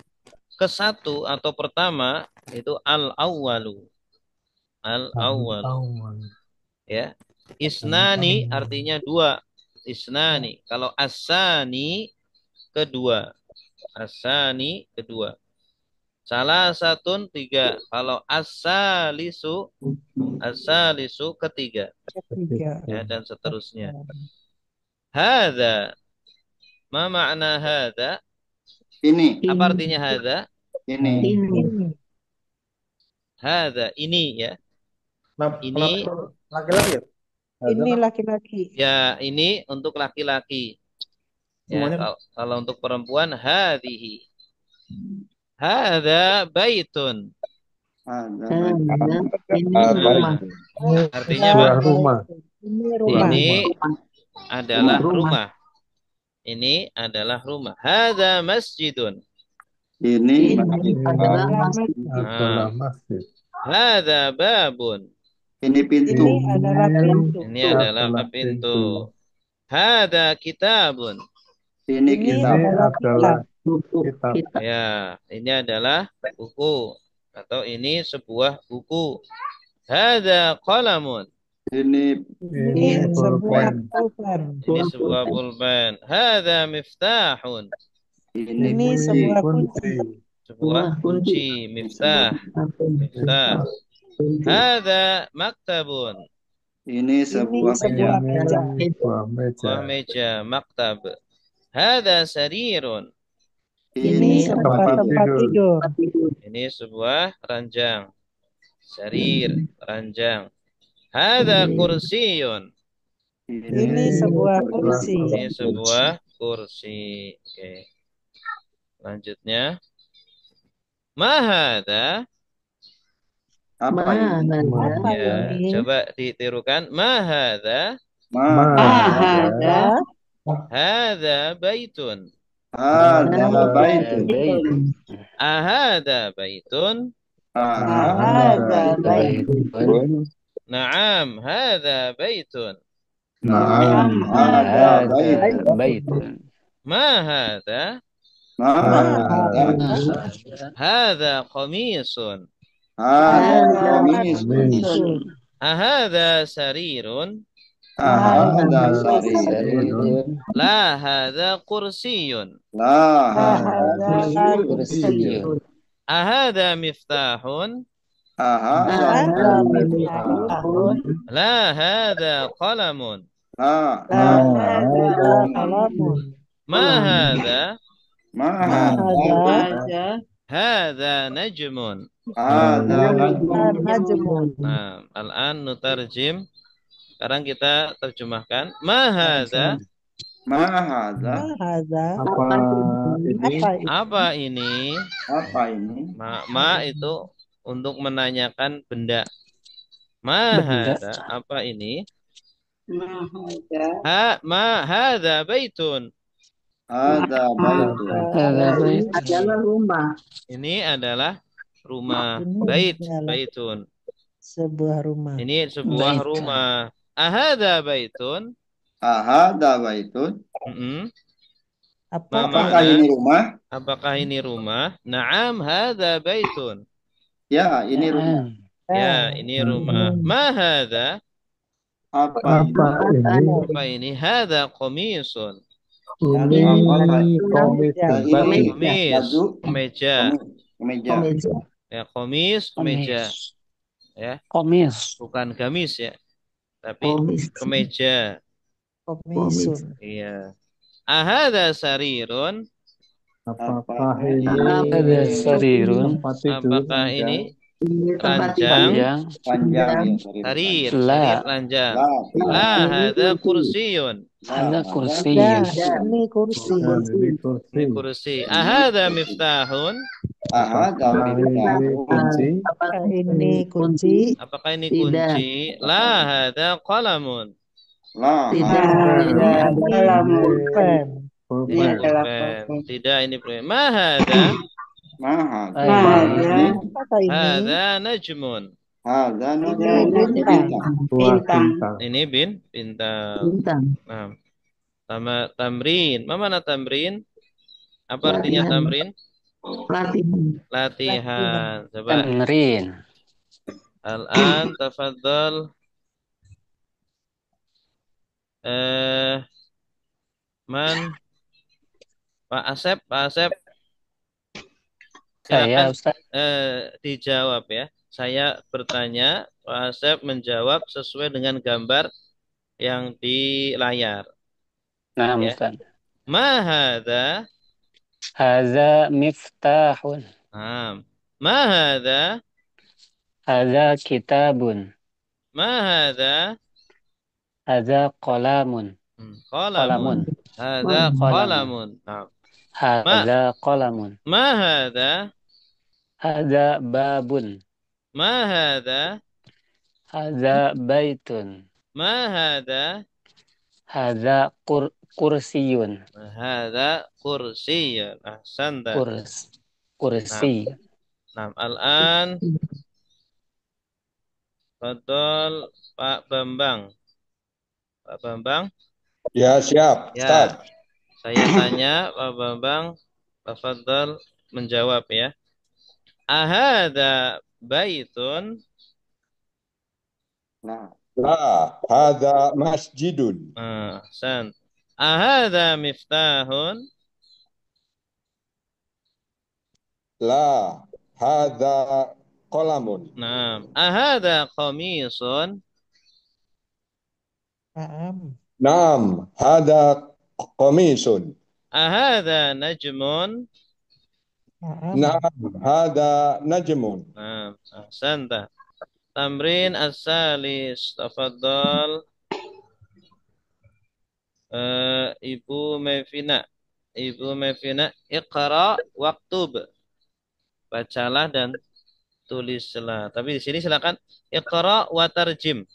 [SPEAKER 1] ke satu atau pertama itu al-awwalu. Al-awwalu.
[SPEAKER 9] Awal.
[SPEAKER 1] Ya. Isnani artinya dua. Isnani. Kalau asani kedua. Asani kedua. Salah satun tiga. Kalau asalisu ketiga.
[SPEAKER 7] Ketiga.
[SPEAKER 1] Ya, dan seterusnya. Hadza. Ma makna hadza?
[SPEAKER 3] Ini.
[SPEAKER 1] Apa artinya hadza?
[SPEAKER 3] Ini.
[SPEAKER 7] Ini.
[SPEAKER 1] Hadza. Ini ya. Ini.
[SPEAKER 4] Laki-laki ya?
[SPEAKER 7] Ini laki-laki.
[SPEAKER 1] Ya, ini untuk laki-laki. Ya,
[SPEAKER 4] Semuanya.
[SPEAKER 1] kalau untuk perempuan hadhihi. Hadza baitun.
[SPEAKER 3] Hadza
[SPEAKER 10] Ini rumah.
[SPEAKER 1] Artinya apa?
[SPEAKER 9] Sebuah rumah.
[SPEAKER 7] Ini rumah.
[SPEAKER 1] Ini adalah rumah. Ini adalah rumah. Hadza masjidun.
[SPEAKER 3] Ini
[SPEAKER 10] adalah masjid.
[SPEAKER 9] Adalah masjid.
[SPEAKER 1] Hadza babun.
[SPEAKER 3] ini pintu.
[SPEAKER 7] Ini adalah pintu.
[SPEAKER 1] Ini adalah pintu. Hadza kitabun.
[SPEAKER 3] Ini
[SPEAKER 7] Ini
[SPEAKER 3] kitab.
[SPEAKER 7] adalah
[SPEAKER 9] adalah
[SPEAKER 10] Buku
[SPEAKER 9] kitab.
[SPEAKER 10] kita.
[SPEAKER 1] Ya, ini adalah buku atau ini sebuah buku. Hadza qalamun.
[SPEAKER 3] Ini
[SPEAKER 7] Ini sebuah
[SPEAKER 9] pulpen.
[SPEAKER 7] pulpen.
[SPEAKER 1] Ini sebuah pulpen. Hadza miftahun.
[SPEAKER 7] Ini sebuah kunci.
[SPEAKER 1] Sebuah kunci. Miftah. Miftah. Hadza maktabun.
[SPEAKER 3] ini sebuah meja.
[SPEAKER 7] meja.
[SPEAKER 9] Sebuah meja.
[SPEAKER 1] Sebuah meja. Maktab. Hadza sarirun.
[SPEAKER 7] Ini sebuah tempat tidur.
[SPEAKER 1] Ini sebuah ranjang. Sarir, ranjang. Hadza kursiyun.
[SPEAKER 7] Ini sebuah kursi.
[SPEAKER 1] Ini sebuah kursi. Oke. Selanjutnya. Ma hadza?
[SPEAKER 3] Apa ini?
[SPEAKER 7] Apa
[SPEAKER 1] Ya,
[SPEAKER 7] ini?
[SPEAKER 1] coba ditirukan. Ma hadza?
[SPEAKER 8] Hadza
[SPEAKER 1] Hadza baitun.
[SPEAKER 3] Hadza baitun.
[SPEAKER 1] Ahadza baitun?
[SPEAKER 8] hadza baitun.
[SPEAKER 1] Na'am, hadza baitun.
[SPEAKER 3] Naam, hadza baitun.
[SPEAKER 1] Ma hadza?
[SPEAKER 3] Ma hadza?
[SPEAKER 1] Hadza qamisun.
[SPEAKER 3] Hadza qamisun.
[SPEAKER 1] Ahadza sarirun?
[SPEAKER 3] Hadza sarirun.
[SPEAKER 1] La hadza kursiyun.
[SPEAKER 3] La
[SPEAKER 7] Hadza
[SPEAKER 3] kursiyun.
[SPEAKER 1] Ahadza miftahun?
[SPEAKER 3] Hadza
[SPEAKER 7] miftahun.
[SPEAKER 1] La hadza qalamun.
[SPEAKER 7] Hadza qalamun.
[SPEAKER 1] Ma hadza?
[SPEAKER 3] Ma hadza?
[SPEAKER 1] Hadza najmun.
[SPEAKER 3] Hadza
[SPEAKER 7] Najmun.
[SPEAKER 1] Nah, al-an nutarjim. Sekarang kita terjemahkan. Ma hadza?
[SPEAKER 3] Ma hadza?
[SPEAKER 7] Hadza.
[SPEAKER 9] Apa ini?
[SPEAKER 1] Apa ini?
[SPEAKER 3] Apa ini?
[SPEAKER 1] Ma itu untuk menanyakan benda. Ma hadza? Apa ini? Ma hadza baitun.
[SPEAKER 3] Hadza baitun.
[SPEAKER 10] Adalah rumah.
[SPEAKER 1] Ini adalah rumah.
[SPEAKER 7] Ini
[SPEAKER 1] Bait,
[SPEAKER 7] adalah
[SPEAKER 1] baitun.
[SPEAKER 7] sebuah rumah.
[SPEAKER 1] Ini sebuah rumah. Ahadza baitun?
[SPEAKER 3] Hadza baitun.
[SPEAKER 7] Apakah
[SPEAKER 3] Apakah ini rumah?
[SPEAKER 1] Apakah ini rumah? Naam, hadza baitun.
[SPEAKER 3] Ya, ini rumah.
[SPEAKER 1] Ya, ini rumah. Ma hadza?
[SPEAKER 3] Apa ini?
[SPEAKER 9] Apa ini?
[SPEAKER 1] Apa ini? Hadza qamisun.
[SPEAKER 9] Ini komis
[SPEAKER 7] Ya.
[SPEAKER 9] baju.
[SPEAKER 1] Komis,
[SPEAKER 3] baju,
[SPEAKER 1] kemeja.
[SPEAKER 3] kemeja.
[SPEAKER 10] Kemeja.
[SPEAKER 1] Ya, komis, kemeja.
[SPEAKER 6] Komis.
[SPEAKER 1] Ya,
[SPEAKER 6] Komis.
[SPEAKER 1] bukan gamis ya, tapi
[SPEAKER 10] Komis.
[SPEAKER 1] kemeja.
[SPEAKER 7] Komisun.
[SPEAKER 1] Iya. Ahada sarirun.
[SPEAKER 9] Apakah ini
[SPEAKER 6] Ada sarirun.
[SPEAKER 9] tempat tidur
[SPEAKER 1] Apakah ini
[SPEAKER 10] Ini tempat
[SPEAKER 1] ranjang?
[SPEAKER 6] Panjang.
[SPEAKER 3] Panjang
[SPEAKER 10] Panjang.
[SPEAKER 3] ya, sarir
[SPEAKER 1] Sarir,
[SPEAKER 3] panjang.
[SPEAKER 6] La.
[SPEAKER 1] sarir ranjang.
[SPEAKER 3] La,
[SPEAKER 1] La
[SPEAKER 10] Ini
[SPEAKER 1] hada
[SPEAKER 10] kursi.
[SPEAKER 1] kursiyun.
[SPEAKER 6] Ada kursi.
[SPEAKER 7] Ya,
[SPEAKER 10] Ada.
[SPEAKER 7] ini kursi.
[SPEAKER 9] dan ini kursi.
[SPEAKER 1] Ini kursi. Ahada miftahun.
[SPEAKER 3] ahada
[SPEAKER 9] Apakah ini
[SPEAKER 3] miftahun.
[SPEAKER 9] kunci?
[SPEAKER 10] Apakah
[SPEAKER 7] Ini kunci.
[SPEAKER 1] Apakah ini
[SPEAKER 10] Tidak.
[SPEAKER 1] kunci? La hada qalamun.
[SPEAKER 3] La
[SPEAKER 10] Tidak.
[SPEAKER 3] hada
[SPEAKER 10] Ini adalah
[SPEAKER 7] Pen.
[SPEAKER 9] Pulpen.
[SPEAKER 1] Pulpen. Tidak, ini pulpen. Ma hada?
[SPEAKER 3] mahada.
[SPEAKER 6] Ini
[SPEAKER 7] Apa ini?
[SPEAKER 1] Hada najmun.
[SPEAKER 3] Hada
[SPEAKER 7] Ini bintang.
[SPEAKER 9] Buah bintang.
[SPEAKER 1] Ini bintang.
[SPEAKER 10] bintang.
[SPEAKER 1] Nah, tamrin. Mana tamrin? Apa artinya
[SPEAKER 10] Latihan.
[SPEAKER 1] tamrin?
[SPEAKER 10] Latihan.
[SPEAKER 1] Latihan. Coba.
[SPEAKER 6] tamrin.
[SPEAKER 1] Al-an tafadhal. Man? Pak Asep, Pak Asep.
[SPEAKER 6] Saya
[SPEAKER 1] Silakan
[SPEAKER 6] Ustaz.
[SPEAKER 1] dijawab ya. Saya bertanya, Pak Asep menjawab sesuai dengan gambar yang di layar.
[SPEAKER 6] Nah,
[SPEAKER 1] Ya.
[SPEAKER 6] Ustaz.
[SPEAKER 1] Ma hadza?
[SPEAKER 6] Hadza miftahun.
[SPEAKER 1] Ma hadza?
[SPEAKER 6] Hadza kitabun.
[SPEAKER 1] Ma hadza?
[SPEAKER 6] Hadza qalamun.
[SPEAKER 1] Qalamun. Hadza qalamun.
[SPEAKER 6] Hadza qalamun.
[SPEAKER 1] Ma hadza?
[SPEAKER 6] Hadza babun.
[SPEAKER 1] Ma hadza?
[SPEAKER 6] Hadza baitun.
[SPEAKER 1] Ma hadza?
[SPEAKER 6] Hadza kursiyun.
[SPEAKER 1] Hadza kursiyyun. Ahsanta.
[SPEAKER 6] Kursi.
[SPEAKER 1] Nah, al-an betul Pak Bambang. Pak Bambang?
[SPEAKER 8] Ya, siap,
[SPEAKER 1] Ya.
[SPEAKER 8] Ustaz.
[SPEAKER 1] Saya tanya Pak Bambang, tafadhal menjawab ya. Ahada baitun?
[SPEAKER 8] La, hadza masjidun.
[SPEAKER 1] Ahsan. Ahada miftahun?
[SPEAKER 8] La, hadza qalamun.
[SPEAKER 1] Nah, ahada qamisun?
[SPEAKER 8] Naam, hadza qamisun.
[SPEAKER 1] Ahada najmun?
[SPEAKER 8] Naam, hadza najmun.
[SPEAKER 1] Nah, ahsanta. Tamrin as-salis, tafadhal. Ibu Mevina. Ibu Mevina, iqra waktub. Bacalah dan tulislah. Tapi di sini silakan iqra wa tarjim.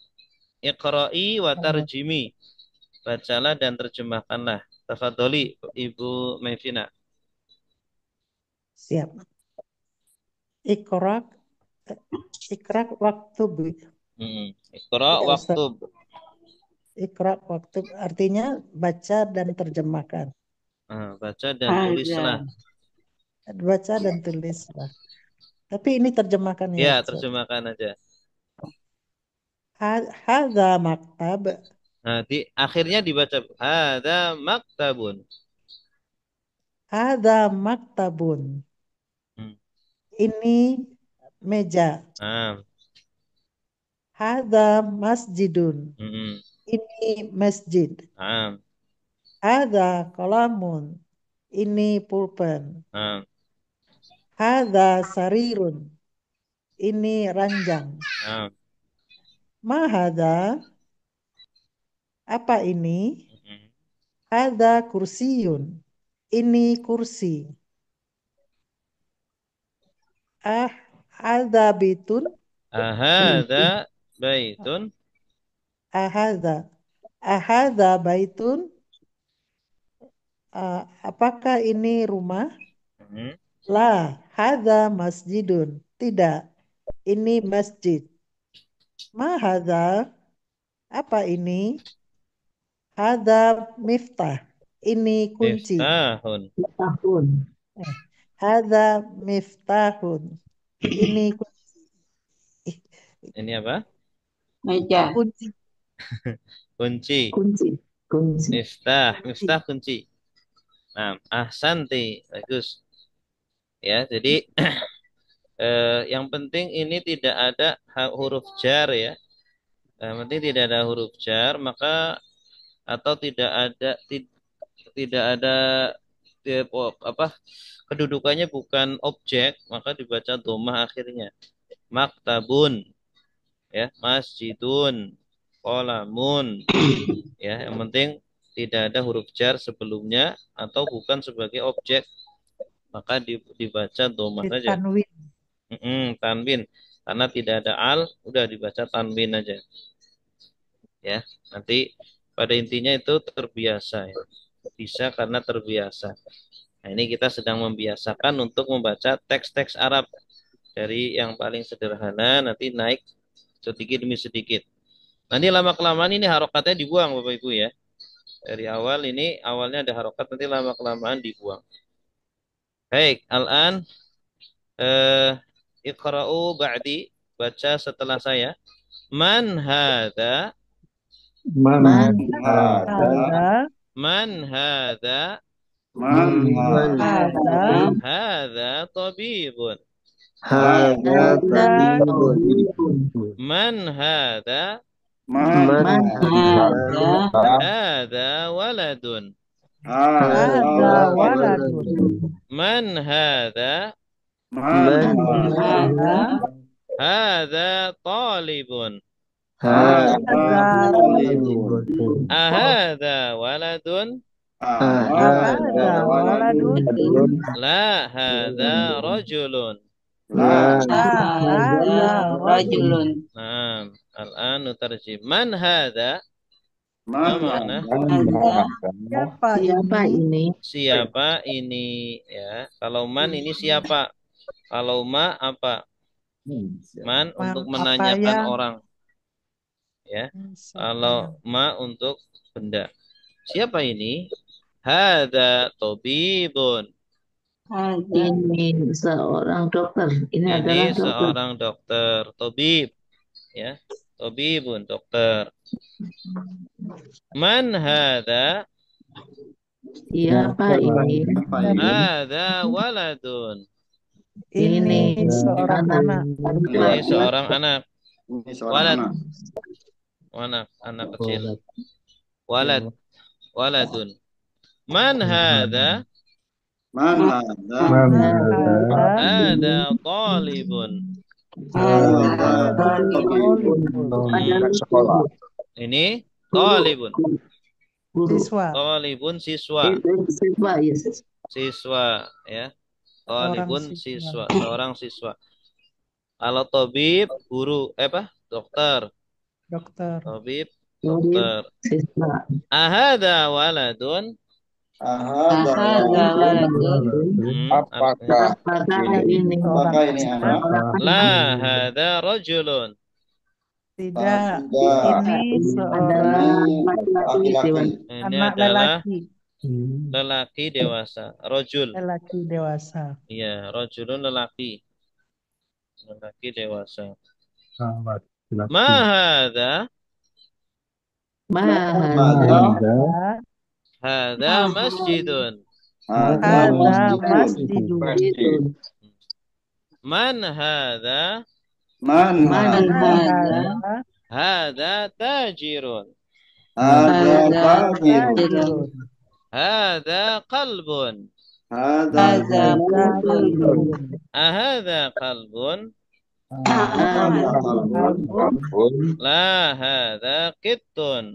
[SPEAKER 1] Iqra'i wa tarjimi. Bacalah dan terjemahkanlah. Tafadholi Ibu Mevina.
[SPEAKER 7] Siap. Ikra waktu.
[SPEAKER 1] Iqra waktub.
[SPEAKER 7] Ikra waktu artinya baca dan terjemahkan.
[SPEAKER 1] Baca dan tulislah.
[SPEAKER 7] Baca dan tulislah. Tapi ini terjemahkan ya.
[SPEAKER 1] Ya, terjemahkan aja.
[SPEAKER 7] Hadza maktab.
[SPEAKER 1] Nah, di akhirnya dibaca hadza maktabun.
[SPEAKER 7] Hadza maktabun. Ini meja. Hadza masjidun. Ini masjid. Hadza qalamun. Ini pulpen. Hadza sarirun. Ini ranjang. Ma hadza? Apa ini? Hadza kursiyun. Ini kursi. Hadza baitun.
[SPEAKER 1] Hadza baitun.
[SPEAKER 7] Hadza baitun. Apakah ini rumah? La, hadza masjidun. Tidak, ini masjid. Ma hadza? Apa ini? Hadza miftah. Ini kunci.
[SPEAKER 1] Miftahun.
[SPEAKER 7] Hadza miftahun. Ini kunci.
[SPEAKER 1] Ini apa?
[SPEAKER 10] Meja.
[SPEAKER 7] Kunci.
[SPEAKER 1] Kunci.
[SPEAKER 10] Kunci.
[SPEAKER 1] Miftah kunci. Nah, ahsanti. Bagus. Ya, jadi yang penting ini tidak ada huruf jar ya. Yang penting tidak ada huruf jar, maka atau tidak ada apa kedudukannya bukan objek, maka dibaca dhammah akhirnya. Maktabun ya, masjidun, qalamun ya. Yang penting tidak ada huruf jar sebelumnya atau bukan sebagai objek, maka dibaca dhammah saja.
[SPEAKER 7] Tanwin.
[SPEAKER 1] Tanwin. Karena tidak ada al, udah dibaca tanwin aja. Ya, nanti pada intinya itu terbiasa ya. Bisa karena terbiasa. Nah, ini kita sedang membiasakan untuk membaca teks-teks Arab dari yang paling sederhana nanti naik sedikit demi sedikit. Nanti lama-kelamaan ini harokatnya dibuang Bapak Ibu ya. Dari awal ini awalnya ada harokat, nanti lama-kelamaan dibuang. Baik, al-an iqra'u ba'di, baca setelah saya. Man hadza?
[SPEAKER 9] Man
[SPEAKER 7] Hadza.
[SPEAKER 1] Man hadza?
[SPEAKER 3] Man
[SPEAKER 7] Hadza.
[SPEAKER 1] Hadza tabibun.
[SPEAKER 9] hadza tabibun.
[SPEAKER 1] Man hadza?
[SPEAKER 3] Man
[SPEAKER 1] Hadza waladun.
[SPEAKER 7] Hadza waladun.
[SPEAKER 1] Man hadza? Hadza talibun.
[SPEAKER 7] Hadza
[SPEAKER 1] Ahadza waladun?
[SPEAKER 7] Hadza waladun.
[SPEAKER 1] La hadza rajulun.
[SPEAKER 10] Hadza rajulun.
[SPEAKER 1] Naam, al-an nutarjim. Man hadza?
[SPEAKER 3] Man
[SPEAKER 1] Mana?
[SPEAKER 10] Siapa ini?
[SPEAKER 1] Siapa ini ya? Kalau man ini siapa? Kalau ma apa? Man untuk
[SPEAKER 7] apa
[SPEAKER 1] menanyakan
[SPEAKER 7] yang-
[SPEAKER 1] orang. Ya. Kalau ma untuk benda. Siapa ini? Hadza tabibun.
[SPEAKER 10] Ini seorang dokter. Ini adalah
[SPEAKER 1] Ini
[SPEAKER 10] dokter.
[SPEAKER 1] seorang dokter, tabib. Ya. Tabibun, dokter. Man hadza?
[SPEAKER 10] Siapa ini?
[SPEAKER 1] Hadza waladun.
[SPEAKER 7] Ini seorang anak.
[SPEAKER 1] Ini seorang anak.
[SPEAKER 3] Ini seorang
[SPEAKER 1] Walad.
[SPEAKER 3] anak.
[SPEAKER 1] Anak kecil. Walad. Waladun. Man hadza?
[SPEAKER 3] Man hadza?
[SPEAKER 1] Hadza talibun.
[SPEAKER 8] Sekolah.
[SPEAKER 1] Ini talibun.
[SPEAKER 7] Siswa.
[SPEAKER 1] Talibun siswa.
[SPEAKER 10] Siswa, ya.
[SPEAKER 1] Siswa ya. Talibun
[SPEAKER 7] Seorang siswa.
[SPEAKER 1] siswa, seorang siswa. Kalau tabib guru apa? Dokter.
[SPEAKER 7] Dokter.
[SPEAKER 1] Tabib dokter.
[SPEAKER 10] Siswa.
[SPEAKER 1] Ahada waladun?
[SPEAKER 8] Apakah
[SPEAKER 10] ini?
[SPEAKER 3] Apakah ini anak?
[SPEAKER 1] La hada rajulun.
[SPEAKER 7] Tidak. Ini seorang
[SPEAKER 3] Laki-laki.
[SPEAKER 1] Ini
[SPEAKER 7] anak
[SPEAKER 1] adalah
[SPEAKER 7] lelaki.
[SPEAKER 1] lelaki dewasa. Rajul.
[SPEAKER 7] Lelaki dewasa.
[SPEAKER 1] Iya, rajulun lelaki. Lelaki dewasa. Ma hada? Hada masjidun.
[SPEAKER 7] Hadza masjidun.
[SPEAKER 1] Man hada?
[SPEAKER 3] Man
[SPEAKER 7] Hadza
[SPEAKER 1] Hada tajirun.
[SPEAKER 3] hadza tajirun.
[SPEAKER 7] tajirun.
[SPEAKER 1] Hada qalbun.
[SPEAKER 3] Hadza
[SPEAKER 7] Qalbun.
[SPEAKER 1] Ahada qalbun? La hada qittun.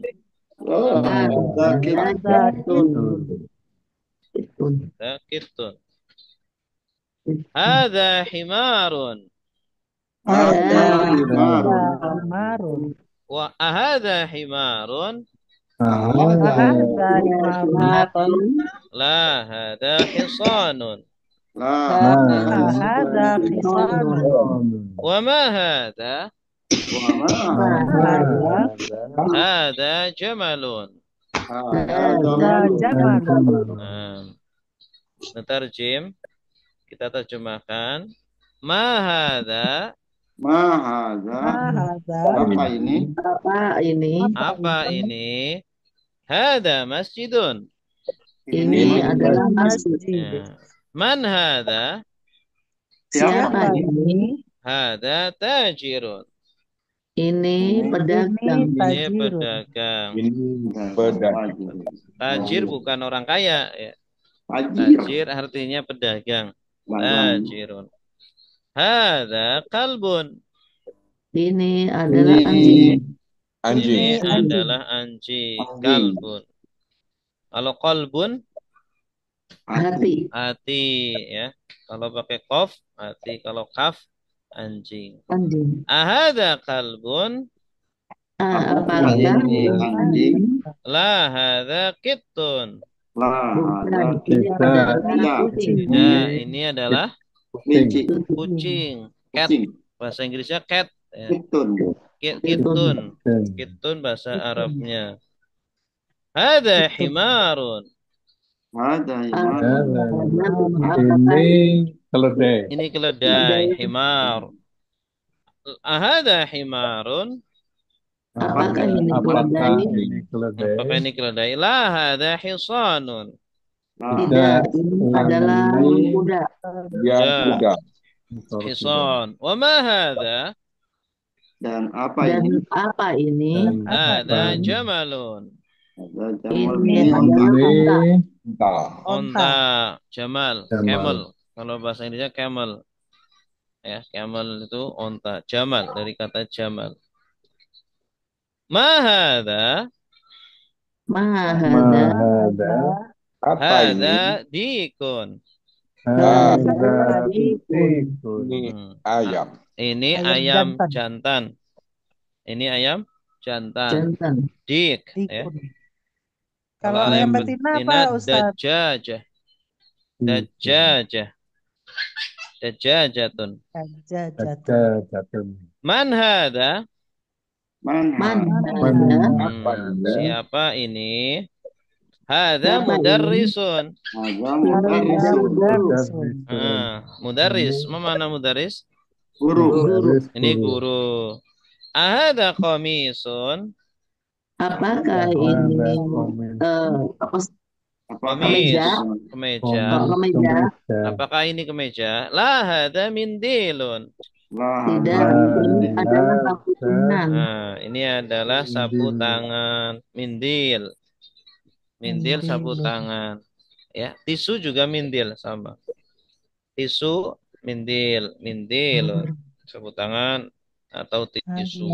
[SPEAKER 3] hadza
[SPEAKER 1] Hada qittun. Hada himarun.
[SPEAKER 7] Himarun.
[SPEAKER 1] Wa ahada himarun?
[SPEAKER 7] Hadza himarun.
[SPEAKER 1] La hada hisanun.
[SPEAKER 7] Hadza khisanun.
[SPEAKER 1] Wa ma hada? Hada jamalun.
[SPEAKER 7] Hadza jamalun.
[SPEAKER 1] Natarjim. Kita terjemahkan. Ma hada?
[SPEAKER 7] Hadza
[SPEAKER 3] Apa ini?
[SPEAKER 10] Apa ini?
[SPEAKER 1] Apa ini? Hada masjidun.
[SPEAKER 10] Ini adalah masjid.
[SPEAKER 1] Ya. Man hada?
[SPEAKER 10] Siapa ini?
[SPEAKER 1] Hada tajirun.
[SPEAKER 10] Ini pedagang.
[SPEAKER 1] Ini pedagang. Tajir bukan orang kaya ya. Tajir artinya pedagang. Tajirun. Hada kalbun.
[SPEAKER 10] Ini adalah anjing.
[SPEAKER 1] Ini adalah anjing. Kalbun. Kalau kolbun,
[SPEAKER 10] Hati.
[SPEAKER 1] hati ya. Kalau pakai kof, hati. Kalau kaf, anjing.
[SPEAKER 10] Anjing.
[SPEAKER 1] Ahada kalbun.
[SPEAKER 10] Apakah
[SPEAKER 3] Anjing.
[SPEAKER 1] La hada kittun.
[SPEAKER 10] bukan? Ini adalah kucing.
[SPEAKER 1] Ya, ini adalah
[SPEAKER 3] Kelinci.
[SPEAKER 1] kucing. Cat. Bahasa Inggrisnya cat. Ya.
[SPEAKER 3] Kitun.
[SPEAKER 1] Kitun. Kitun bahasa Arabnya. Hada himarun.
[SPEAKER 9] Ini keledai.
[SPEAKER 1] Ini keledai. Himar. Ahada himarun.
[SPEAKER 10] Apakah ini keledai?
[SPEAKER 1] Apakah ini keledai? La hada hisanun.
[SPEAKER 10] Tidak, ini adalah kuda.
[SPEAKER 8] Kuda.
[SPEAKER 1] Hisan. Wa ma hada?
[SPEAKER 3] Dan apa
[SPEAKER 10] Dan
[SPEAKER 3] ini?
[SPEAKER 10] apa ini?
[SPEAKER 1] Hada jamalun.
[SPEAKER 10] Ini adalah unta.
[SPEAKER 1] Unta. Jamal. Camel. Kalau bahasa Indonesia camel. Ya, camel itu unta. Jamal dari kata jamal. Ma hada?
[SPEAKER 10] Mahada.
[SPEAKER 8] Apa ini?
[SPEAKER 1] Hada dikun.
[SPEAKER 8] Ini ayam.
[SPEAKER 1] Ini ayam jantan. Ini ayam jantan. Dik. Ya.
[SPEAKER 7] Kalau ayam betina apa, Ustaz?
[SPEAKER 1] Dajjajah. Dajjajah. Dajjajatun. Man hada? Siapa ini? Hada mudarrisun. Mudarris. Mana mudarris?
[SPEAKER 3] Guru.
[SPEAKER 1] Ini guru. Ahada qamisun.
[SPEAKER 10] Apakah ini
[SPEAKER 1] kemeja? Apakah ini kemeja? La hada mindilun.
[SPEAKER 10] Tidak, ini adalah sapu tangan.
[SPEAKER 1] Nah, ini adalah sapu tangan. Mindil. Mindil sapu tangan. Ya, tisu juga mindil sama. Tisu mindil, mindilun. Sapu tangan atau tisu.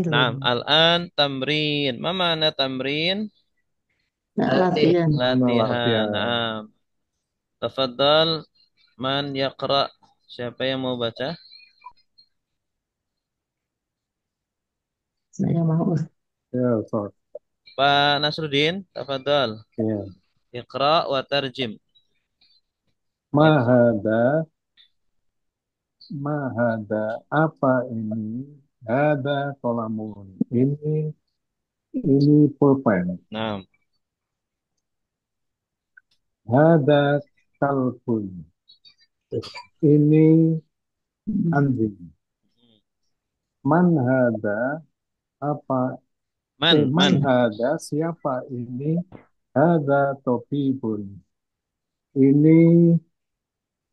[SPEAKER 1] Nah, al-an tamrin. Ma mana tamrin?
[SPEAKER 10] Latihan.
[SPEAKER 1] Latihan. Nah. Tafadhal man yaqra. Siapa yang mau baca?
[SPEAKER 10] Saya mau.
[SPEAKER 9] Ya, Ustaz.
[SPEAKER 1] Pak Nasruddin, tafadhal.
[SPEAKER 9] Ya.
[SPEAKER 1] Iqra wa tarjim.
[SPEAKER 9] Mahada apa ini? Hada kolamun. Ini pulpen.
[SPEAKER 1] Nah.
[SPEAKER 9] Hada kalbun. Ini anjing. Man hada apa? Man hada siapa ini? Hada topibun. Ini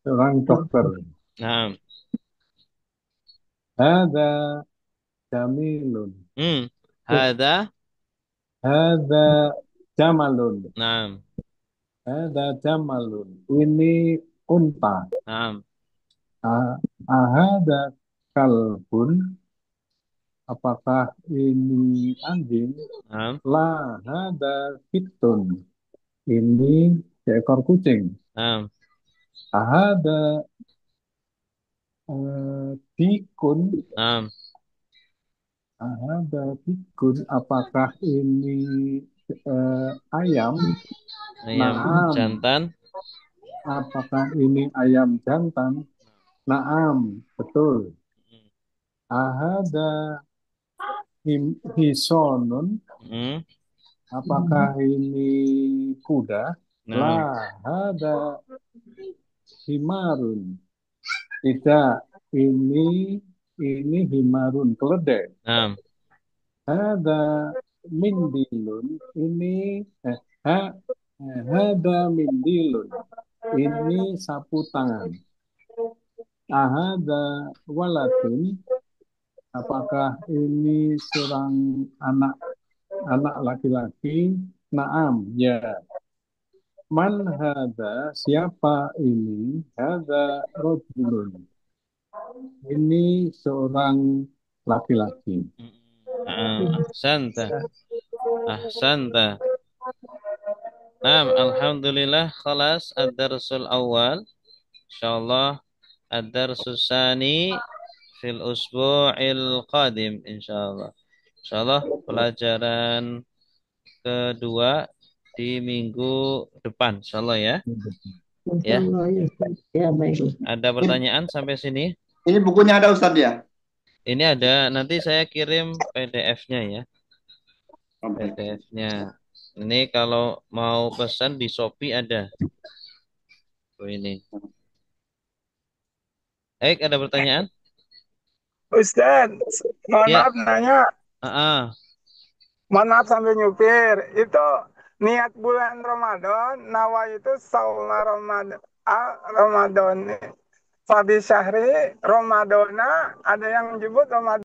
[SPEAKER 9] orang dokter.
[SPEAKER 1] Nah.
[SPEAKER 9] Hada jamilun.
[SPEAKER 1] Hada
[SPEAKER 9] jamalun.
[SPEAKER 1] Nah.
[SPEAKER 9] Hada jamalun. Ini unta.
[SPEAKER 1] Nah.
[SPEAKER 9] Ahada kalbun. Apakah ini anjing?
[SPEAKER 1] Nah.
[SPEAKER 9] La hada kitun. Ini seekor kucing.
[SPEAKER 1] Nah.
[SPEAKER 9] Ahada tikun.
[SPEAKER 1] Nah.
[SPEAKER 9] Ahada tikun. Apakah ini ayam?
[SPEAKER 1] Ayam jantan.
[SPEAKER 9] Apakah ini ayam jantan? Naam, betul. Ahada hisonun. Apakah ini kuda? La hada himarun. Tidak, ini himarun, keledai. Hada mindilun. Ini Hada mindilun. Ini sapu tangan. Ahada walatun. Apakah ini seorang anak laki-laki? Naam, ya. Man hada, siapa ini? Hada rojulun. Ini seorang laki-laki.
[SPEAKER 1] Ahsanta. Ahsanta. Naam, alhamdulillah khalas ad-darsul awal. Insyaallah ad-darsul sani fil usbu'il qadim insyaallah. Insyaallah pelajaran kedua di minggu depan insyaallah ya. Ya.
[SPEAKER 10] Ya, baik.
[SPEAKER 1] Ada pertanyaan sampai sini?
[SPEAKER 3] Ini bukunya ada Ustadz ya?
[SPEAKER 1] Ini ada, nanti saya kirim PDF-nya ya. PDF-nya. Ini kalau mau pesan di Shopee ada. Tuh ini. Baik, ada pertanyaan?
[SPEAKER 11] Ustadz, mohon
[SPEAKER 1] Ya.
[SPEAKER 11] maaf nanya. Mohon maaf sambil nyupir. Itu niat bulan Ramadan, nawa itu sauma Ramadan. Ramadan. Fabi syahri Ramadana, ada yang menyebut Ramadan.